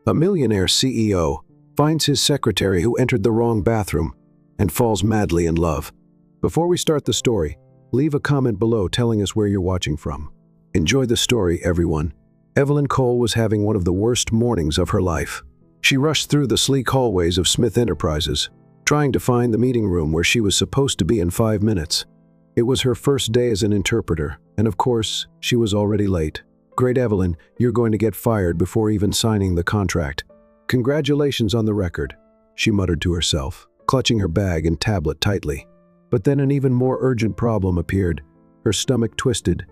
A millionaire CEO finds his secretary who entered the wrong bathroom and falls madly in love. Before we start the story, leave a comment below telling us where you're watching from. Enjoy the story, everyone. Evelyn Cole was having one of the worst mornings of her life. She rushed through the sleek hallways of Smith Enterprises, trying to find the meeting room where she was supposed to be in 5 minutes. It was her first day as an interpreter, and of course, she was already late. "Great, Evelyn, you're going to get fired before even signing the contract. Congratulations on the record," she muttered to herself, clutching her bag and tablet tightly. But then an even more urgent problem appeared. Her stomach twisted,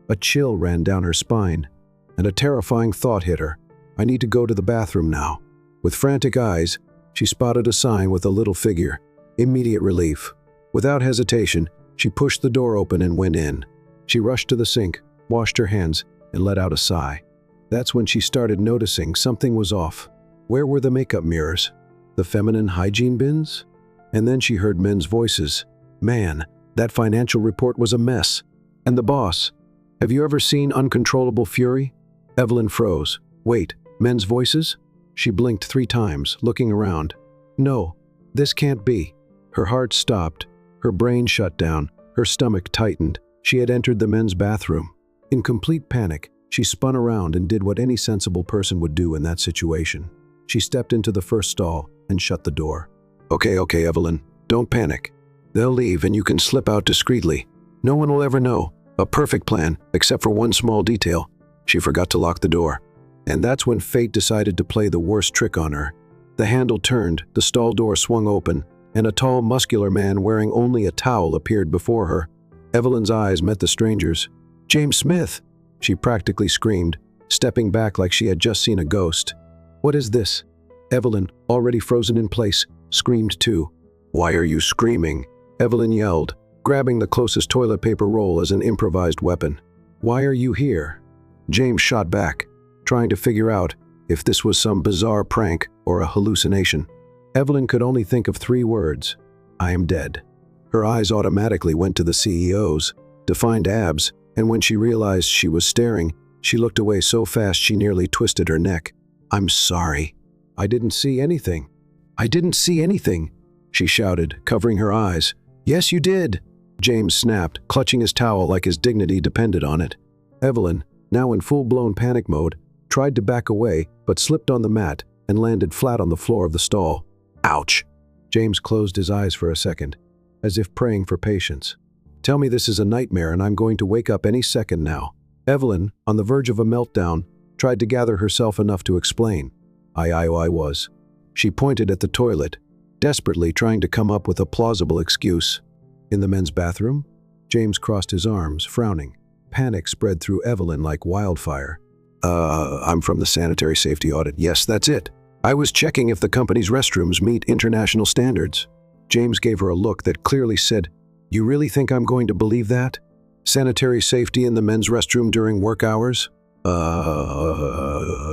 a chill ran down her spine, and a terrifying thought hit her. "I need to go to the bathroom now." With frantic eyes, she spotted a sign with a little figure. Immediate relief. Without hesitation, she pushed the door open and went in. She rushed to the sink, washed her hands, and let out a sigh. That's when she started noticing something was off. Where were the makeup mirrors? The feminine hygiene bins? And then she heard men's voices. Man, that financial report was a mess. And the boss? Have you ever seen uncontrollable fury? Evelyn froze. Wait, men's voices? She blinked 3 times, looking around. No, this can't be. Her heart stopped. Her brain shut down. Her stomach tightened. She had entered the men's bathroom. In complete panic, she spun around and did what any sensible person would do in that situation. She stepped into the first stall and shut the door. Okay, Evelyn, don't panic. They'll leave and you can slip out discreetly. No one will ever know. A perfect plan, except for one small detail. She forgot to lock the door. And that's when fate decided to play the worst trick on her. The handle turned, the stall door swung open, and a tall, muscular man wearing only a towel appeared before her. Evelyn's eyes met the stranger's. "James Smith!" she practically screamed, stepping back like she had just seen a ghost. "What is this?" Evelyn, already frozen in place, screamed too. "Why are you screaming?" Evelyn yelled, grabbing the closest toilet paper roll as an improvised weapon. "Why are you here?" James shot back, trying to figure out if this was some bizarre prank or a hallucination. Evelyn could only think of 3 words. "I am dead." Her eyes automatically went to the CEO's defined abs, and when she realized she was staring, she looked away so fast she nearly twisted her neck. "I'm sorry. I didn't see anything. I didn't see anything," she shouted, covering her eyes. "Yes, you did," James snapped, clutching his towel like his dignity depended on it. Evelyn, now in full-blown panic mode, tried to back away but slipped on the mat and landed flat on the floor of the stall. "Ouch!" James closed his eyes for a second, as if praying for patience. "Tell me this is a nightmare and I'm going to wake up any second now." Evelyn, on the verge of a meltdown, tried to gather herself enough to explain. I was. She pointed at the toilet, desperately trying to come up with a plausible excuse. "In the men's bathroom?" James crossed his arms, frowning. Panic spread through Evelyn like wildfire. I'm from the sanitary safety audit. Yes, that's it. I was checking if the company's restrooms meet international standards." James gave her a look that clearly said, "You really think I'm going to believe that? Sanitary safety in the men's restroom during work hours?"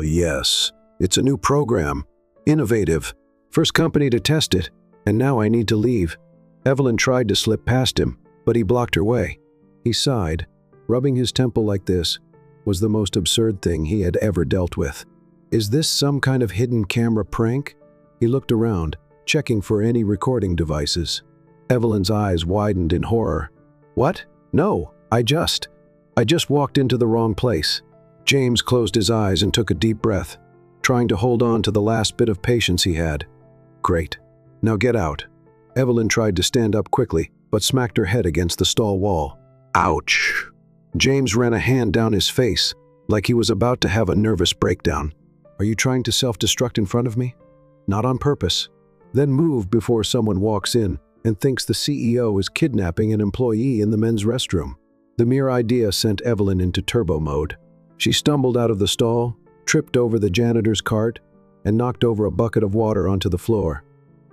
Yes. It's a new program. Innovative. First company to test it, and now I need to leave." Evelyn tried to slip past him, but he blocked her way. He sighed. Rubbing his temple like this was the most absurd thing he had ever dealt with. Is this some kind of hidden camera prank? He looked around, checking for any recording devices. Evelyn's eyes widened in horror. "What? No, I just walked into the wrong place." James closed his eyes and took a deep breath, trying to hold on to the last bit of patience he had. "Great. Now get out." Evelyn tried to stand up quickly, but smacked her head against the stall wall. "Ouch." James ran a hand down his face, like he was about to have a nervous breakdown. "Are you trying to self-destruct in front of me?" "Not on purpose." "Then move before someone walks in and thinks the CEO is kidnapping an employee in the men's restroom." The mere idea sent Evelyn into turbo mode. She stumbled out of the stall, tripped over the janitor's cart, and knocked over a bucket of water onto the floor.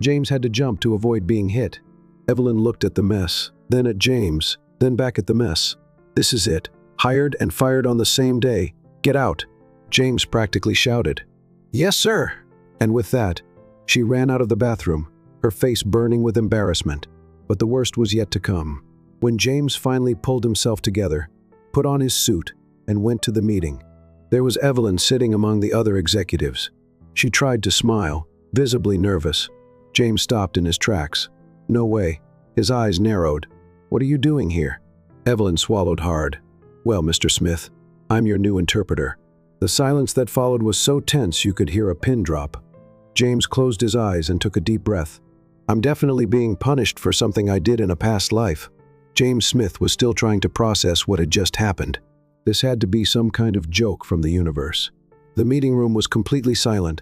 James had to jump to avoid being hit. Evelyn looked at the mess, then at James, then back at the mess. "This is it. Hired and fired on the same day. Get out." James practically shouted. "Yes, sir." And with that, she ran out of the bathroom, her face burning with embarrassment. But the worst was yet to come. When James finally pulled himself together, put on his suit, and went to the meeting, there was Evelyn sitting among the other executives. She tried to smile, visibly nervous. James stopped in his tracks. No way. His eyes narrowed. What are you doing here? Evelyn swallowed hard. Well, Mr. Smith, I'm your new interpreter. The silence that followed was so tense you could hear a pin drop. James closed his eyes and took a deep breath. I'm definitely being punished for something I did in a past life. James Smith was still trying to process what had just happened. This had to be some kind of joke from the universe. The meeting room was completely silent.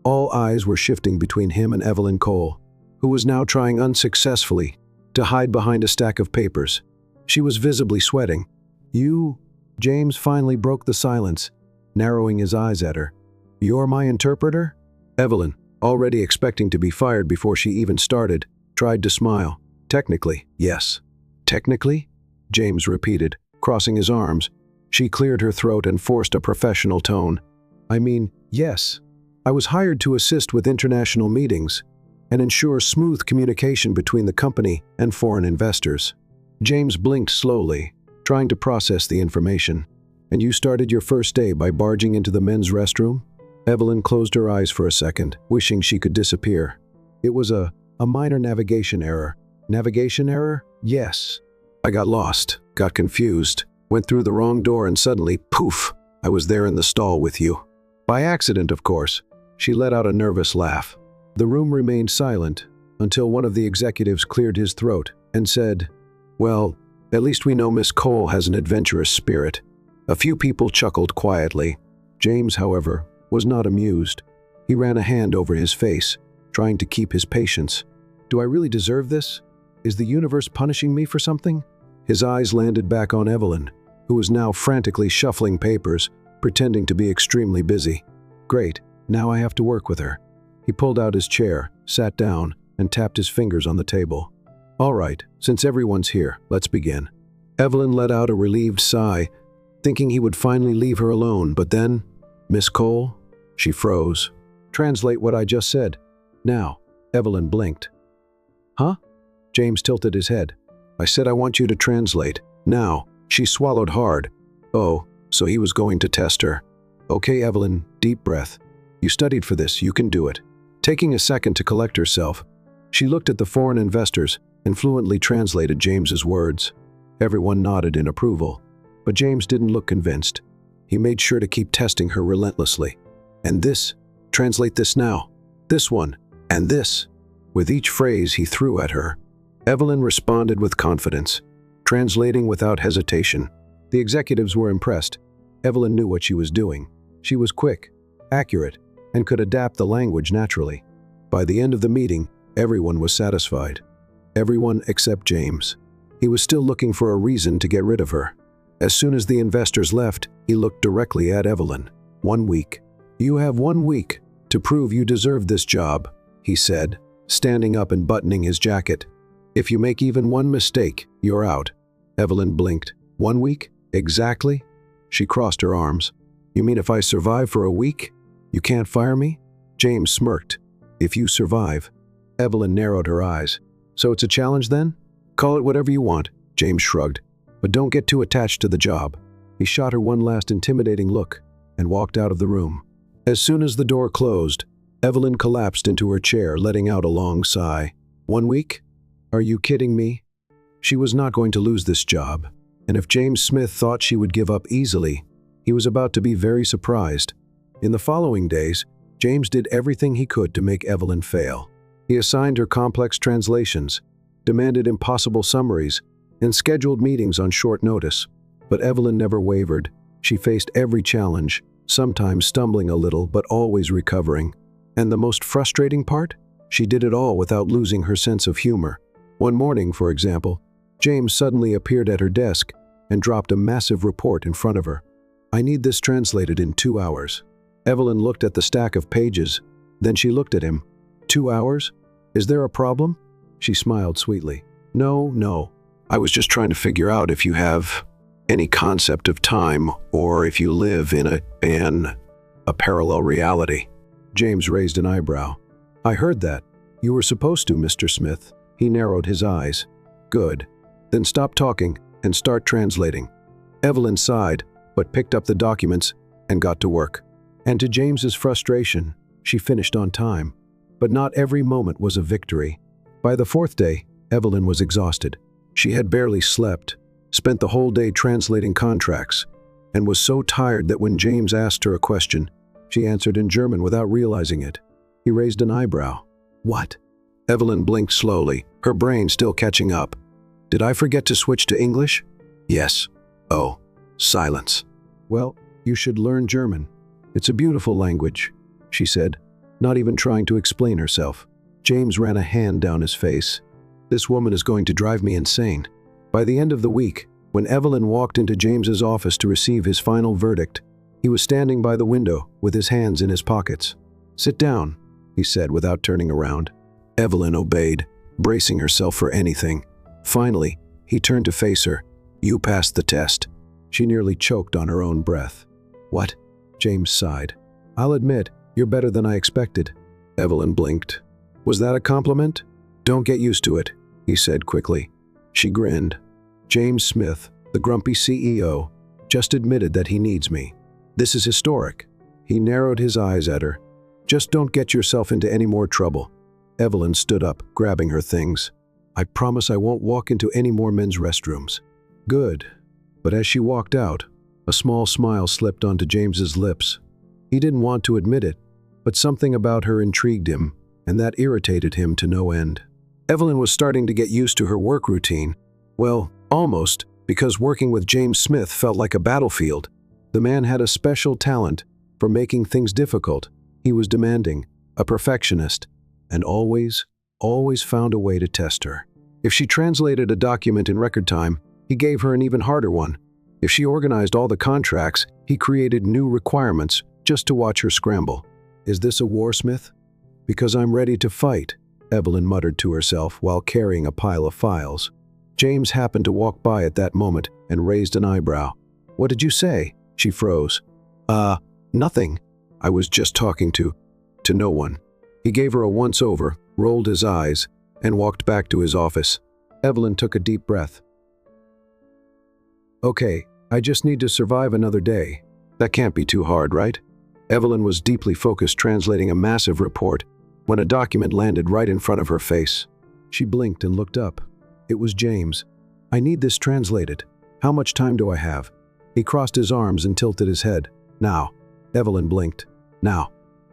All eyes were shifting between him and Evelyn Cole, who was now trying unsuccessfully to hide behind a stack of papers. She was visibly sweating. You? James finally broke the silence, narrowing his eyes at her. You're my interpreter? Evelyn, already expecting to be fired before she even started, tried to smile. Technically, yes. Technically? James repeated, crossing his arms. She cleared her throat and forced a professional tone. I mean, yes. I was hired to assist with international meetings and ensure smooth communication between the company and foreign investors. James blinked slowly, trying to process the information. And you started your first day by barging into the men's restroom? Evelyn closed her eyes for a second, wishing she could disappear. It was a minor navigation error. Navigation error? Yes. I got lost, got confused, went through the wrong door and suddenly, poof, I was there in the stall with you. By accident, of course. She let out a nervous laugh. The room remained silent until one of the executives cleared his throat and said, Well, at least we know Miss Cole has an adventurous spirit. A few people chuckled quietly. James, however, was not amused. He ran a hand over his face, trying to keep his patience. Do I really deserve this? Is the universe punishing me for something? His eyes landed back on Evelyn, who was now frantically shuffling papers, pretending to be extremely busy. Great, now I have to work with her. He pulled out his chair, sat down, and tapped his fingers on the table. All right, since everyone's here, let's begin. Evelyn let out a relieved sigh, thinking he would finally leave her alone, but then, Miss Cole? She froze. Translate what I just said. Now, Evelyn blinked. Huh? James tilted his head. I said I want you to translate. Now, she swallowed hard. Oh, so he was going to test her. Okay, Evelyn, deep breath. You studied for this, you can do it. Taking a second to collect herself, she looked at the foreign investors and fluently translated James's words. Everyone nodded in approval, but James didn't look convinced. He made sure to keep testing her relentlessly. And this, translate this now. This one, and this. With each phrase he threw at her, Evelyn responded with confidence, translating without hesitation. The executives were impressed. Evelyn knew what she was doing. She was quick, accurate, and could adapt the language naturally. By the end of the meeting, everyone was satisfied. Everyone except James. He was still looking for a reason to get rid of her. As soon as the investors left, he looked directly at Evelyn. 1 week. You have 1 week to prove you deserve this job, he said, standing up and buttoning his jacket. If you make even one mistake, you're out. Evelyn blinked. 1 week? Exactly? She crossed her arms. You mean if I survive for a week, you can't fire me? James smirked. If you survive. Evelyn narrowed her eyes. So it's a challenge then? Call it whatever you want, James shrugged. But don't get too attached to the job. He shot her one last intimidating look and walked out of the room. As soon as the door closed, Evelyn collapsed into her chair, letting out a long sigh. 1 week? Are you kidding me? She was not going to lose this job, and if James Smith thought she would give up easily, he was about to be very surprised. In the following days, James did everything he could to make Evelyn fail. He assigned her complex translations, demanded impossible summaries, and scheduled meetings on short notice. But Evelyn never wavered. She faced every challenge, sometimes stumbling a little but always recovering. And the most frustrating part? She did it all without losing her sense of humor. One morning, for example, James suddenly appeared at her desk and dropped a massive report in front of her. I need this translated in 2 hours. Evelyn looked at the stack of pages. Then she looked at him. 2 hours? Is there a problem? She smiled sweetly. No. I was just trying to figure out if you have any concept of time or if you live in a parallel reality. James raised an eyebrow. I heard that. You were supposed to, Mr. Smith. He narrowed his eyes. Good. Then stop talking and start translating. Evelyn sighed, but picked up the documents and got to work. And to James's frustration, She finished on time. But not every moment was a victory. By the fourth day, Evelyn was exhausted. She had barely slept, spent the whole day translating contracts, and was so tired that when James asked her a question, she answered in German without realizing it. He raised an eyebrow. What? Evelyn blinked slowly, her brain still catching up. Did I forget to switch to English? Yes. Oh, silence. Well, you should learn German. It's a beautiful language, she said, not even trying to explain herself. James ran a hand down his face. This woman is going to drive me insane. By the end of the week, when Evelyn walked into James's office to receive his final verdict, he was standing by the window with his hands in his pockets. Sit down, he said without turning around. Evelyn obeyed, bracing herself for anything. Finally, he turned to face her. You passed the test. She nearly choked on her own breath. What? James sighed. I'll admit, you're better than I expected. Evelyn blinked. Was that a compliment? Don't get used to it, he said quickly. She grinned. James Smith, the grumpy CEO, just admitted that he needs me. This is historic. He narrowed his eyes at her. Just don't get yourself into any more trouble. Evelyn stood up, grabbing her things. I promise I won't walk into any more men's restrooms. Good. But as she walked out, a small smile slipped onto James's lips. He didn't want to admit it, but something about her intrigued him, and that irritated him to no end. Evelyn was starting to get used to her work routine. Well, almost, because working with James Smith felt like a battlefield. The man had a special talent for making things difficult. He was demanding, a perfectionist, and always found a way to test her. If she translated a document in record time, he gave her an even harder one. If she organized all the contracts, he created new requirements just to watch her scramble. Is this a war, Smith? Because I'm ready to fight, Evelyn muttered to herself while carrying a pile of files. James happened to walk by at that moment and raised an eyebrow. What did you say? She froze. Nothing. I was just talking to no one. He gave her a once-over, rolled his eyes, and walked back to his office. Evelyn took a deep breath. Okay, I just need to survive another day. That can't be too hard, right? Evelyn was deeply focused translating a massive report when a document landed right in front of her face. She blinked and looked up. It was James. I need this translated. How much time do I have? He crossed his arms and tilted his head. Now. Evelyn blinked. Now.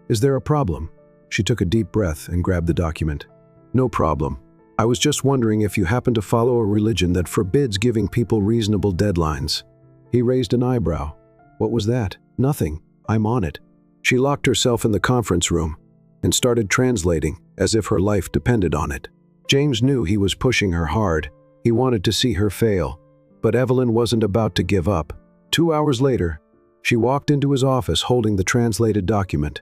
Is there a problem? She took a deep breath and grabbed the document. No problem. I was just wondering if you happen to follow a religion that forbids giving people reasonable deadlines. He raised an eyebrow. What was that? Nothing. I'm on it. She locked herself in the conference room and started translating as if her life depended on it. James knew he was pushing her hard. He wanted to see her fail. But Evelyn wasn't about to give up. 2 hours later, she walked into his office holding the translated document.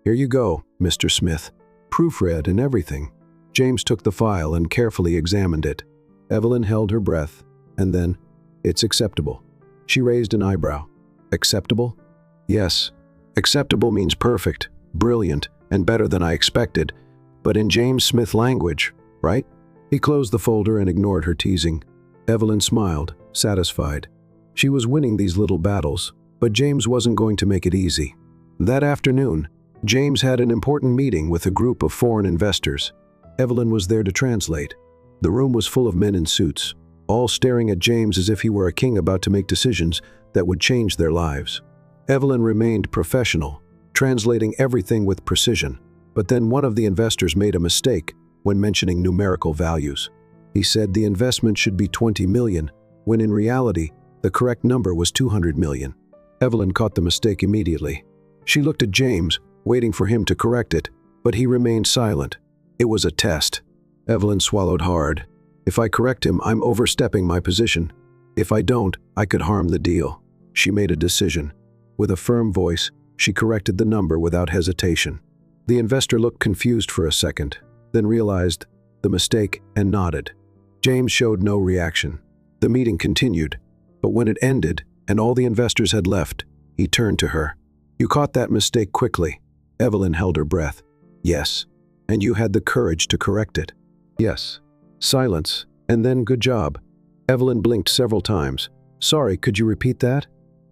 Here you go, Mr. Smith. Proofread and everything. James took the file and carefully examined it. Evelyn held her breath, and then, it's acceptable. She raised an eyebrow. Acceptable? Yes. Acceptable means perfect, brilliant, and better than I expected, but in James Smith language, right? He closed the folder and ignored her teasing. Evelyn smiled, satisfied. She was winning these little battles, but James wasn't going to make it easy. That afternoon, James had an important meeting with a group of foreign investors. Evelyn was there to translate. The room was full of men in suits, all staring at James as if he were a king about to make decisions that would change their lives. Evelyn remained professional, translating everything with precision, but then one of the investors made a mistake when mentioning numerical values. He said the investment should be 20 million, when in reality, the correct number was 200 million. Evelyn caught the mistake immediately. She looked at James, waiting for him to correct it, but he remained silent. It was a test. Evelyn swallowed hard. If I correct him, I'm overstepping my position. If I don't, I could harm the deal. She made a decision. With a firm voice, she corrected the number without hesitation. The investor looked confused for a second, then realized the mistake and nodded. James showed no reaction. The meeting continued, but when it ended and all the investors had left, he turned to her. You caught that mistake quickly. Evelyn held her breath. Yes. And you had the courage to correct it. Yes. Silence, and then good job. Evelyn blinked several times. Sorry, could you repeat that?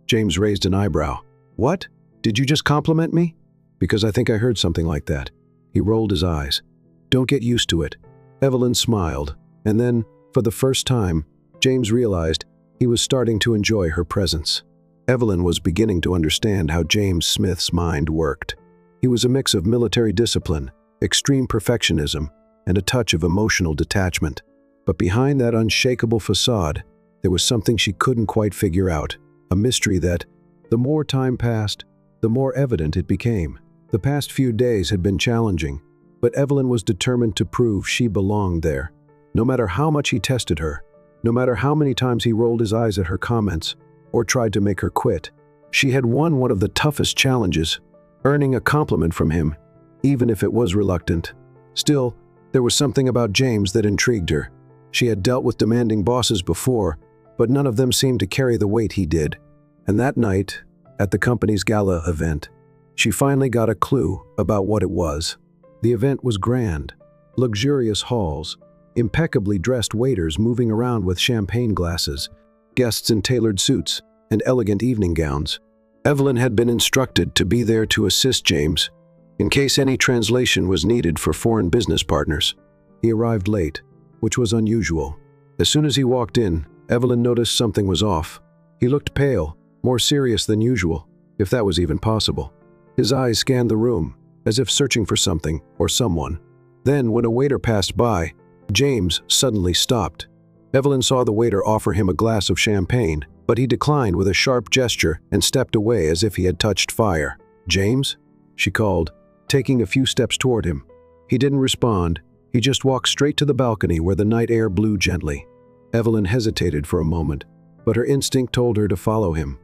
James raised an eyebrow. What? Did you just compliment me? Because I think I heard something like that. He rolled his eyes. Don't get used to it. Evelyn smiled, and then, for the first time, James realized he was starting to enjoy her presence. Evelyn was beginning to understand how James Smith's mind worked. He was a mix of military discipline, extreme perfectionism, and a touch of emotional detachment. But behind that unshakable facade, there was something she couldn't quite figure out, a mystery that, the more time passed, the more evident it became. The past few days had been challenging, but Evelyn was determined to prove she belonged there. No matter how much he tested her, no matter how many times he rolled his eyes at her comments or tried to make her quit, she had won one of the toughest challenges, earning a compliment from him, even if it was reluctant. Still, there was something about James that intrigued her. She had dealt with demanding bosses before, but none of them seemed to carry the weight he did. And that night, at the company's gala event, she finally got a clue about what it was. The event was grand. Luxurious halls, impeccably dressed waiters moving around with champagne glasses, guests in tailored suits, and elegant evening gowns. Evelyn had been instructed to be there to assist James, in case any translation was needed for foreign business partners. He arrived late, which was unusual. As soon as he walked in, Evelyn noticed something was off. He looked pale, more serious than usual, if that was even possible. His eyes scanned the room, as if searching for something or someone. Then, when a waiter passed by, James suddenly stopped. Evelyn saw the waiter offer him a glass of champagne, but he declined with a sharp gesture and stepped away as if he had touched fire. "James?" she called, taking a few steps toward him. He didn't respond. He just walked straight to the balcony where the night air blew gently. Evelyn hesitated for a moment, but her instinct told her to follow him.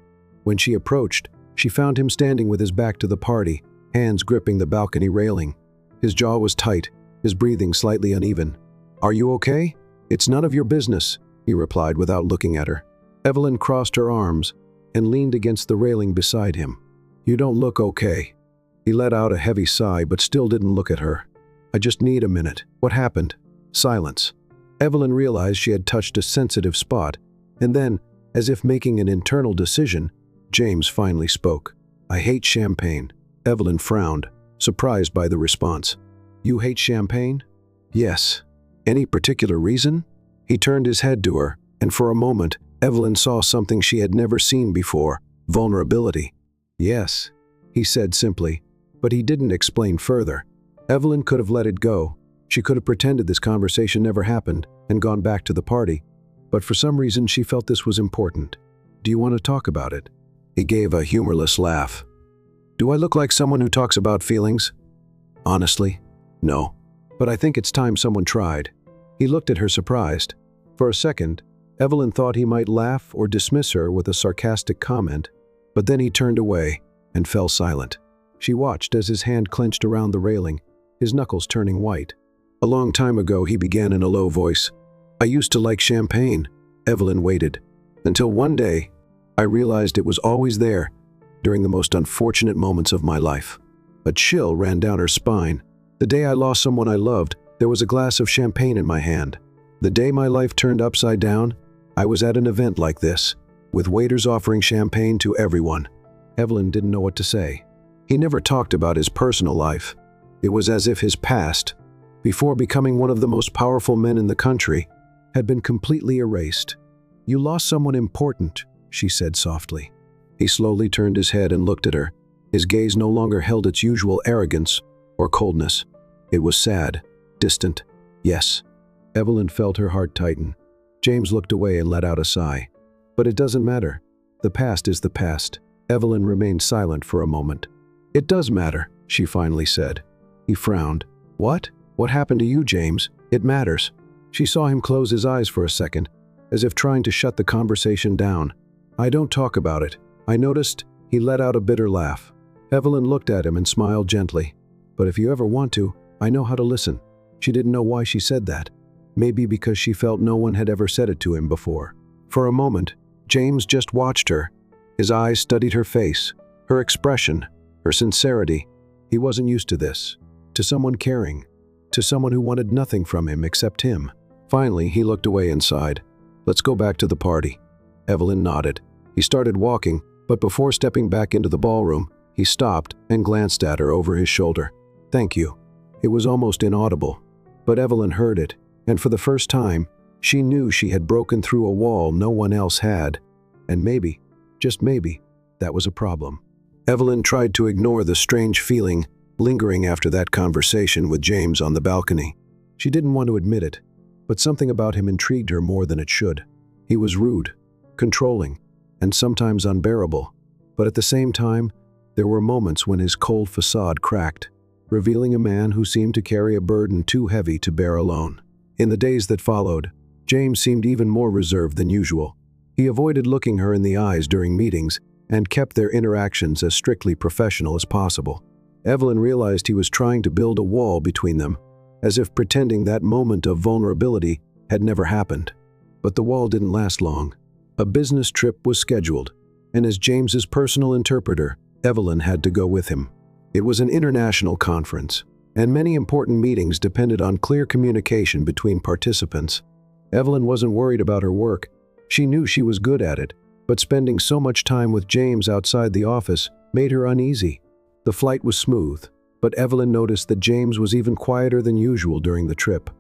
When she approached, she found him standing with his back to the party, hands gripping the balcony railing. His jaw was tight, his breathing slightly uneven. "Are you okay?" "It's none of your business," he replied without looking at her. Evelyn crossed her arms and leaned against the railing beside him. "You don't look okay." He let out a heavy sigh but still didn't look at her. "I just need a minute. What happened?" Silence. Evelyn realized she had touched a sensitive spot, and then, as if making an internal decision, James finally spoke. "I hate champagne." Evelyn frowned, surprised by the response. "You hate champagne?" "Yes." "Any particular reason?" He turned his head to her, and for a moment, Evelyn saw something she had never seen before: vulnerability. "Yes," he said simply, but he didn't explain further. Evelyn could have let it go. She could have pretended this conversation never happened and gone back to the party, but for some reason she felt this was important. "Do you want to talk about it?" He gave a humorless laugh. "Do I look like someone who talks about feelings?" "Honestly, no. But I think it's time someone tried." He looked at her surprised. For a second, Evelyn thought he might laugh or dismiss her with a sarcastic comment, but then he turned away and fell silent. She watched as his hand clenched around the railing, his knuckles turning white. "A long time ago," he began in a low voice, "I used to like champagne." Evelyn waited, until one day, I realized it was always there, during the most unfortunate moments of my life. A chill ran down her spine. The day I lost someone I loved, there was a glass of champagne in my hand. The day my life turned upside down, I was at an event like this, with waiters offering champagne to everyone. Evelyn didn't know what to say. He never talked about his personal life. It was as if his past, before becoming one of the most powerful men in the country, had been completely erased. "You lost someone important," she said softly. He slowly turned his head and looked at her. His gaze no longer held its usual arrogance or coldness. It was sad, distant. "Yes." Evelyn felt her heart tighten. James looked away and let out a sigh. "But it doesn't matter. The past is the past." Evelyn remained silent for a moment. "It does matter," she finally said. He frowned. "What? What happened to you, James? It matters." She saw him close his eyes for a second, as if trying to shut the conversation down. "I don't talk about it." I noticed he let out a bitter laugh. Evelyn looked at him and smiled gently. "But if you ever want to, I know how to listen." She didn't know why she said that. Maybe because she felt no one had ever said it to him before. For a moment, James just watched her. His eyes studied her face, her expression, her sincerity. He wasn't used to this. To someone caring. To someone who wanted nothing from him except him. Finally, he looked away and sighed. "Let's go back to the party." Evelyn nodded. He started walking, but before stepping back into the ballroom, He stopped and glanced at her over his shoulder. "Thank you." It was almost inaudible, but Evelyn heard it, and for the first time, she knew she had broken through a wall no one else had. And maybe, just maybe, that was a problem. Evelyn tried to ignore the strange feeling lingering after that conversation with James on the balcony. She didn't want to admit it, but something about him intrigued her more than it should. He was rude, controlling, and sometimes unbearable, but at the same time, there were moments when his cold facade cracked, revealing a man who seemed to carry a burden too heavy to bear alone. In the days that followed, James seemed even more reserved than usual. He avoided looking her in the eyes during meetings and kept their interactions as strictly professional as possible. Evelyn realized he was trying to build a wall between them, as if pretending that moment of vulnerability had never happened. But the wall didn't last long. A business trip was scheduled, and as James's personal interpreter, Evelyn had to go with him. It was an international conference, and many important meetings depended on clear communication between participants. Evelyn wasn't worried about her work. She knew she was good at it, but spending so much time with James outside the office made her uneasy. The flight was smooth, but Evelyn noticed that James was even quieter than usual during the trip.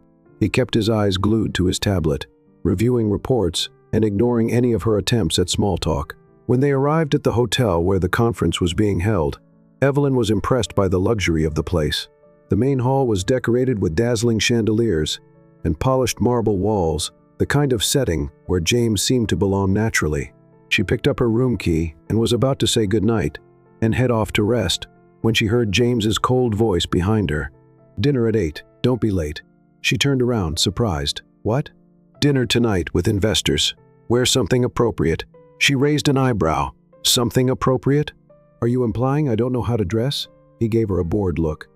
He kept his eyes glued to his tablet, reviewing reports and ignoring any of her attempts at small talk. When they arrived at the hotel where the conference was being held, Evelyn was impressed by the luxury of the place. The main hall was decorated with dazzling chandeliers and polished marble walls, the kind of setting where James seemed to belong naturally. She picked up her room key and was about to say goodnight and head off to rest when she heard James's cold voice behind her. "Dinner at 8, don't be late." She turned around, surprised. "What?" "Dinner tonight with investors. Wear something appropriate." She raised an eyebrow. "Something appropriate? Are you implying I don't know how to dress?" He gave her a bored look.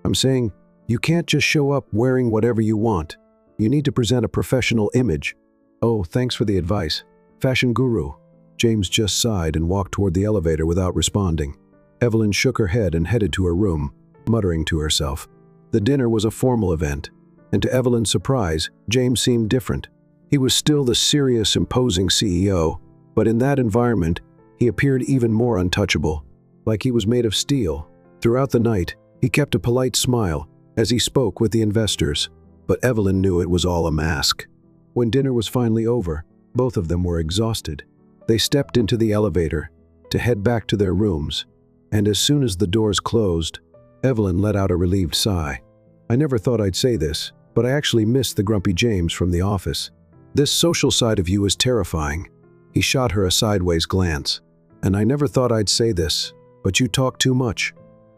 "I'm saying, you can't just show up wearing whatever you want. You need to present a professional image." "Oh, thanks for the advice. Fashion guru." James just sighed and walked toward the elevator without responding. Evelyn shook her head and headed to her room, muttering to herself. The dinner was a formal event, and to Evelyn's surprise, James seemed different. He was still the serious, imposing CEO, but in that environment, he appeared even more untouchable, like he was made of steel. Throughout the night, he kept a polite smile as he spoke with the investors, but Evelyn knew it was all a mask. When dinner was finally over, both of them were exhausted. They stepped into the elevator to head back to their rooms, and as soon as the doors closed, Evelyn let out a relieved sigh. "I never thought I'd say this, but I actually miss the grumpy James from the office. This social side of you is terrifying." He shot her a sideways glance. "And I never thought I'd say this, but you talk too much."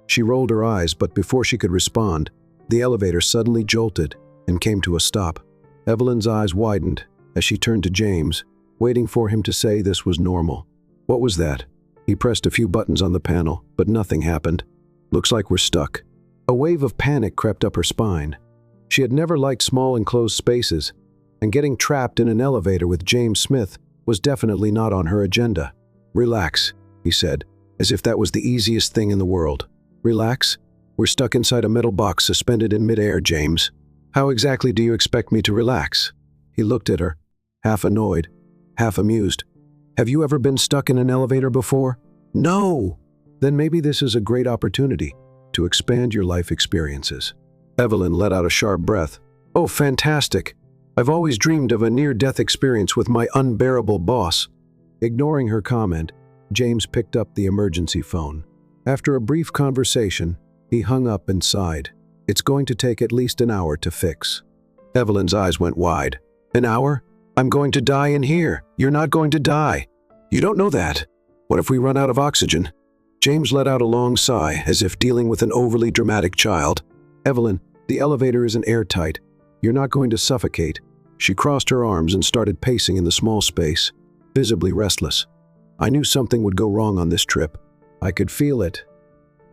She rolled her eyes, but before she could respond, the elevator suddenly jolted and came to a stop. Evelyn's eyes widened as she turned to James, waiting for him to say this was normal. "What was that?" He pressed a few buttons on the panel, but nothing happened. "Looks like we're stuck." A wave of panic crept up her spine. She had never liked small enclosed spaces, and getting trapped in an elevator with James Smith was definitely not on her agenda. "Relax," he said, as if that was the easiest thing in the world. "Relax? We're stuck inside a metal box suspended in midair, James. How exactly do you expect me to relax?" He looked at her, half annoyed, half amused. "Have you ever been stuck in an elevator before?" "No!" "Then maybe this is a great opportunity to expand your life experiences." Evelyn let out a sharp breath. "Oh, fantastic! I've always dreamed of a near-death experience with my unbearable boss." Ignoring her comment, James picked up the emergency phone. After a brief conversation, he hung up and sighed. "It's going to take at least an hour to fix." Evelyn's eyes went wide. "An hour? I'm going to die in here." "You're not going to die. You don't know that. What if we run out of oxygen?" James let out a long sigh, as if dealing with an overly dramatic child. "Evelyn, the elevator isn't airtight. You're not going to suffocate." She crossed her arms and started pacing in the small space, visibly restless. "I knew something would go wrong on this trip. I could feel it.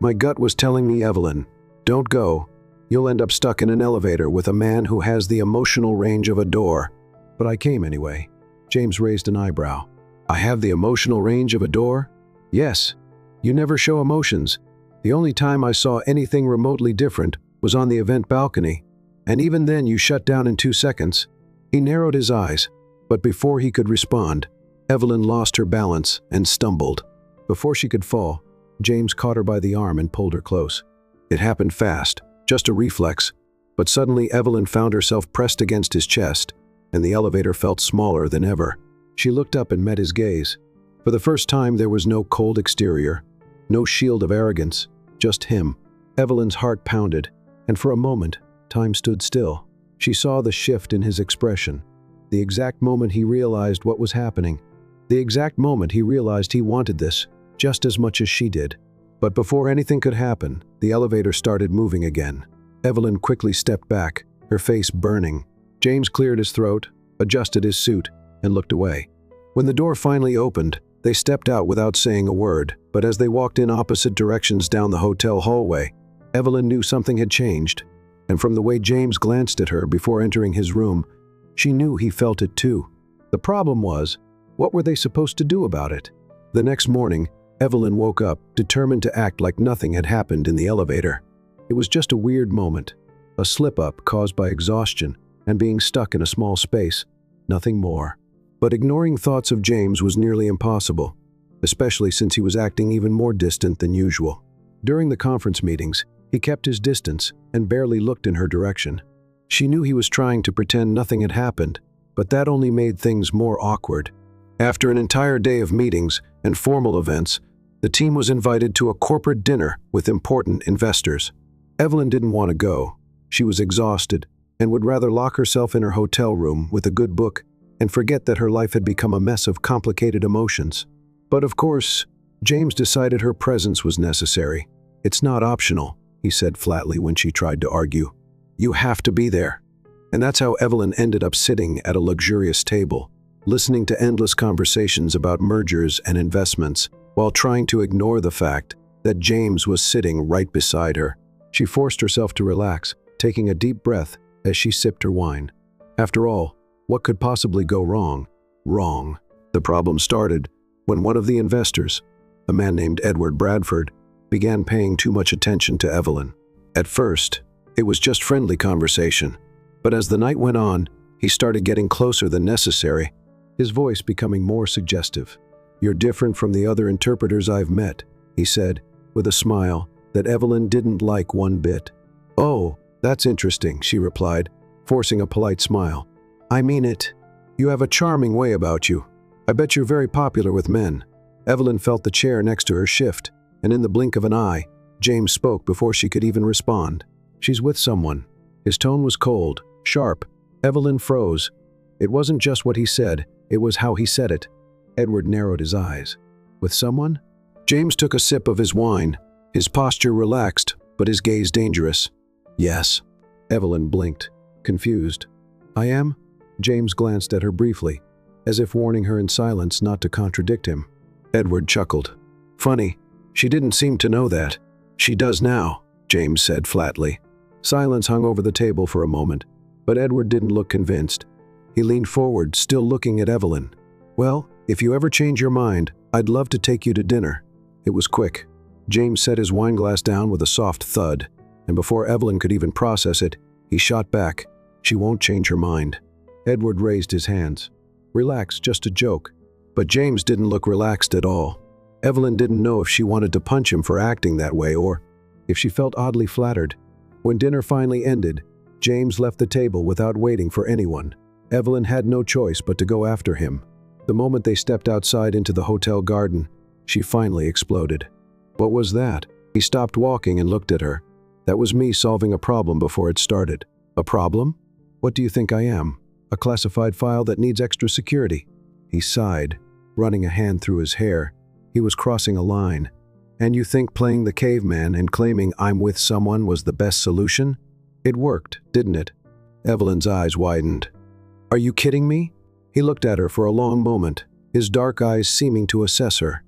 My gut was telling me, Evelyn, don't go. You'll end up stuck in an elevator with a man who has the emotional range of a door." "But I came anyway." James raised an eyebrow. "I have the emotional range of a door?" "Yes. You never show emotions. The only time I saw anything remotely different was on the event balcony, and even then you shut down in 2 seconds. He narrowed his eyes, but before he could respond, Evelyn lost her balance and stumbled. Before she could fall, James caught her by the arm and pulled her close. It happened fast, just a reflex, but suddenly Evelyn found herself pressed against his chest, and the elevator felt smaller than ever. She looked up and met his gaze. For the first time, there was no cold exterior, no shield of arrogance, just him. Evelyn's heart pounded, and for a moment, time stood still. She saw the shift in his expression, the exact moment he realized what was happening, the exact moment he realized he wanted this just as much as she did. But before anything could happen, the elevator started moving again. Evelyn quickly stepped back, her face burning. James cleared his throat, adjusted his suit, and looked away. When the door finally opened, they stepped out without saying a word, but as they walked in opposite directions down the hotel hallway, Evelyn knew something had changed, and from the way James glanced at her before entering his room, she knew he felt it too. The problem was, what were they supposed to do about it? The next morning, Evelyn woke up, determined to act like nothing had happened in the elevator. It was just a weird moment, a slip-up caused by exhaustion and being stuck in a small space, nothing more. But ignoring thoughts of James was nearly impossible, especially since he was acting even more distant than usual. During the conference meetings, he kept his distance and barely looked in her direction. She knew he was trying to pretend nothing had happened, but that only made things more awkward. After an entire day of meetings and formal events, the team was invited to a corporate dinner with important investors. Evelyn didn't want to go. She was exhausted and would rather lock herself in her hotel room with a good book and forget that her life had become a mess of complicated emotions. But of course, James decided her presence was necessary. "It's not optional," he said flatly when she tried to argue. "You have to be there." And that's how Evelyn ended up sitting at a luxurious table, listening to endless conversations about mergers and investments, while trying to ignore the fact that James was sitting right beside her. She forced herself to relax, taking a deep breath as she sipped her wine. After all, what could possibly go wrong? Wrong. The problem started when one of the investors, a man named Edward Bradford, began paying too much attention to Evelyn. At first, it was just friendly conversation, but as the night went on, he started getting closer than necessary, his voice becoming more suggestive. "You're different from the other interpreters I've met," he said, with a smile that Evelyn didn't like one bit. "Oh, that's interesting," she replied, forcing a polite smile. "I mean it. You have a charming way about you. I bet you're very popular with men." Evelyn felt the chair next to her shift, and in the blink of an eye, James spoke before she could even respond. "She's with someone." His tone was cold, sharp. Evelyn froze. It wasn't just what he said, it was how he said it. Edward narrowed his eyes. "With someone?" James took a sip of his wine, his posture relaxed, but his gaze dangerous. "Yes." Evelyn blinked, confused. "I am?" James glanced at her briefly, as if warning her in silence not to contradict him. Edward chuckled. "Funny, she didn't seem to know that." "She does now," James said flatly. Silence hung over the table for a moment, but Edward didn't look convinced. He leaned forward, still looking at Evelyn. "Well, if you ever change your mind, I'd love to take you to dinner." It was quick. James set his wineglass down with a soft thud, and before Evelyn could even process it, he shot back. "She won't change her mind." Edward raised his hands. "Relax, just a joke." But James didn't look relaxed at all. Evelyn didn't know if she wanted to punch him for acting that way or if she felt oddly flattered. When dinner finally ended, James left the table without waiting for anyone. Evelyn had no choice but to go after him. The moment they stepped outside into the hotel garden, she finally exploded. "What was that?" He stopped walking and looked at her. "That was me solving a problem before it started." "A problem? What do you think I am? A classified file that needs extra security?" He sighed, running a hand through his hair. He was crossing a line. "And you think playing the caveman and claiming I'm with someone was the best solution? It worked, didn't it?" Evelyn's eyes widened. "Are you kidding me?" He looked at her for a long moment, his dark eyes seeming to assess her.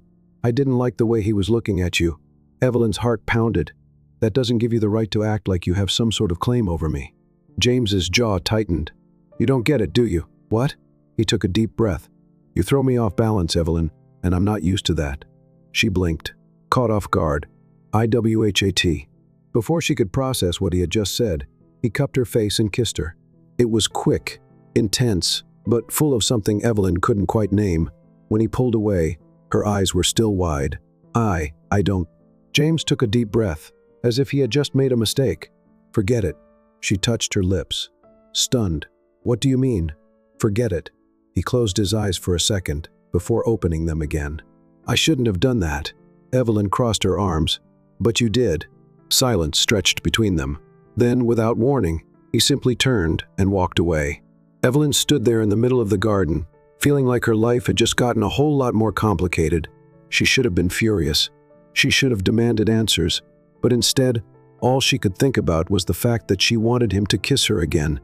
"I didn't like the way he was looking at you." Evelyn's heart pounded. "That doesn't give you the right to act like you have some sort of claim over me." James's jaw tightened. "You don't get it, do you?" "What?" He took a deep breath. "You throw me off balance, Evelyn, and I'm not used to that." She blinked, caught off guard. IWHAT. Before she could process what he had just said, he cupped her face and kissed her. It was quick, intense, but full of something Evelyn couldn't quite name. When he pulled away, her eyes were still wide. I don't. James took a deep breath, as if he had just made a mistake. Forget it. She touched her lips. Stunned. What do you mean? Forget it. He closed his eyes for a second, before opening them again. I shouldn't have done that. Evelyn crossed her arms. But you did. Silence stretched between them. Then, without warning, he simply turned and walked away. Evelyn stood there in the middle of the garden, feeling like her life had just gotten a whole lot more complicated. She should have been furious. She should have demanded answers. But instead, all she could think about was the fact that she wanted him to kiss her again.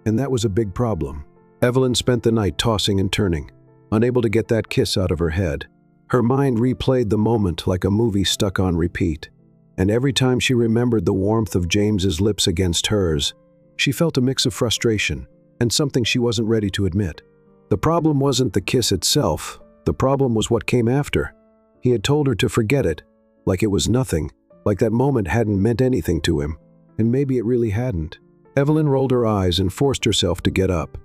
And that was a big problem. Evelyn spent the night tossing and turning, unable to get that kiss out of her head. Her mind replayed the moment like a movie stuck on repeat. And every time she remembered the warmth of James's lips against hers, she felt a mix of frustration and something she wasn't ready to admit. The problem wasn't the kiss itself. The problem was what came after. He had told her to forget it, like it was nothing, like that moment hadn't meant anything to him. And maybe it really hadn't. Evelyn rolled her eyes and forced herself to get up.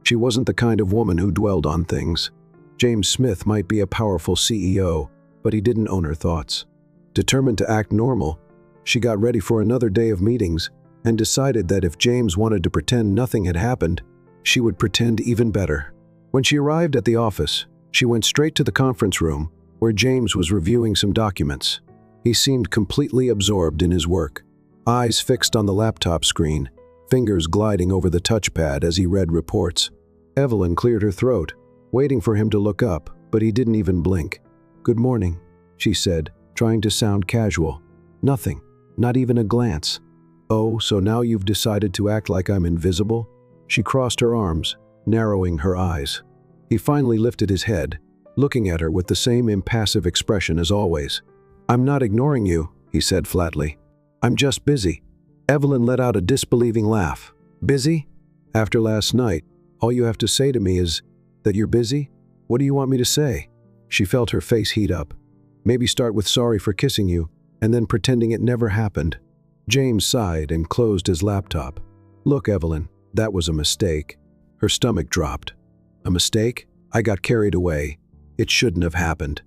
She wasn't the kind of woman who dwelled on things. James Smith might be a powerful CEO, but he didn't own her thoughts. Determined to act normal, she got ready for another day of meetings and decided that if James wanted to pretend nothing had happened, she would pretend even better. When she arrived at the office, she went straight to the conference room where James was reviewing some documents. He seemed completely absorbed in his work, eyes fixed on the laptop screen, fingers gliding over the touchpad as he read reports. Evelyn cleared her throat, waiting for him to look up, but he didn't even blink. "Good morning," she said, trying to sound casual. "Nothing, not even a glance." "Oh, so now you've decided to act like I'm invisible?" She crossed her arms, narrowing her eyes. He finally lifted his head, looking at her with the same impassive expression as always. "I'm not ignoring you," he said flatly. "I'm just busy." Evelyn let out a disbelieving laugh. "Busy? After last night, all you have to say to me is that you're busy? What do you want me to say?" She felt her face heat up. "Maybe start with sorry for kissing you, and then pretending it never happened." James sighed and closed his laptop. "Look, Evelyn, that was a mistake." Her stomach dropped. "A mistake? I got carried away. It shouldn't have happened."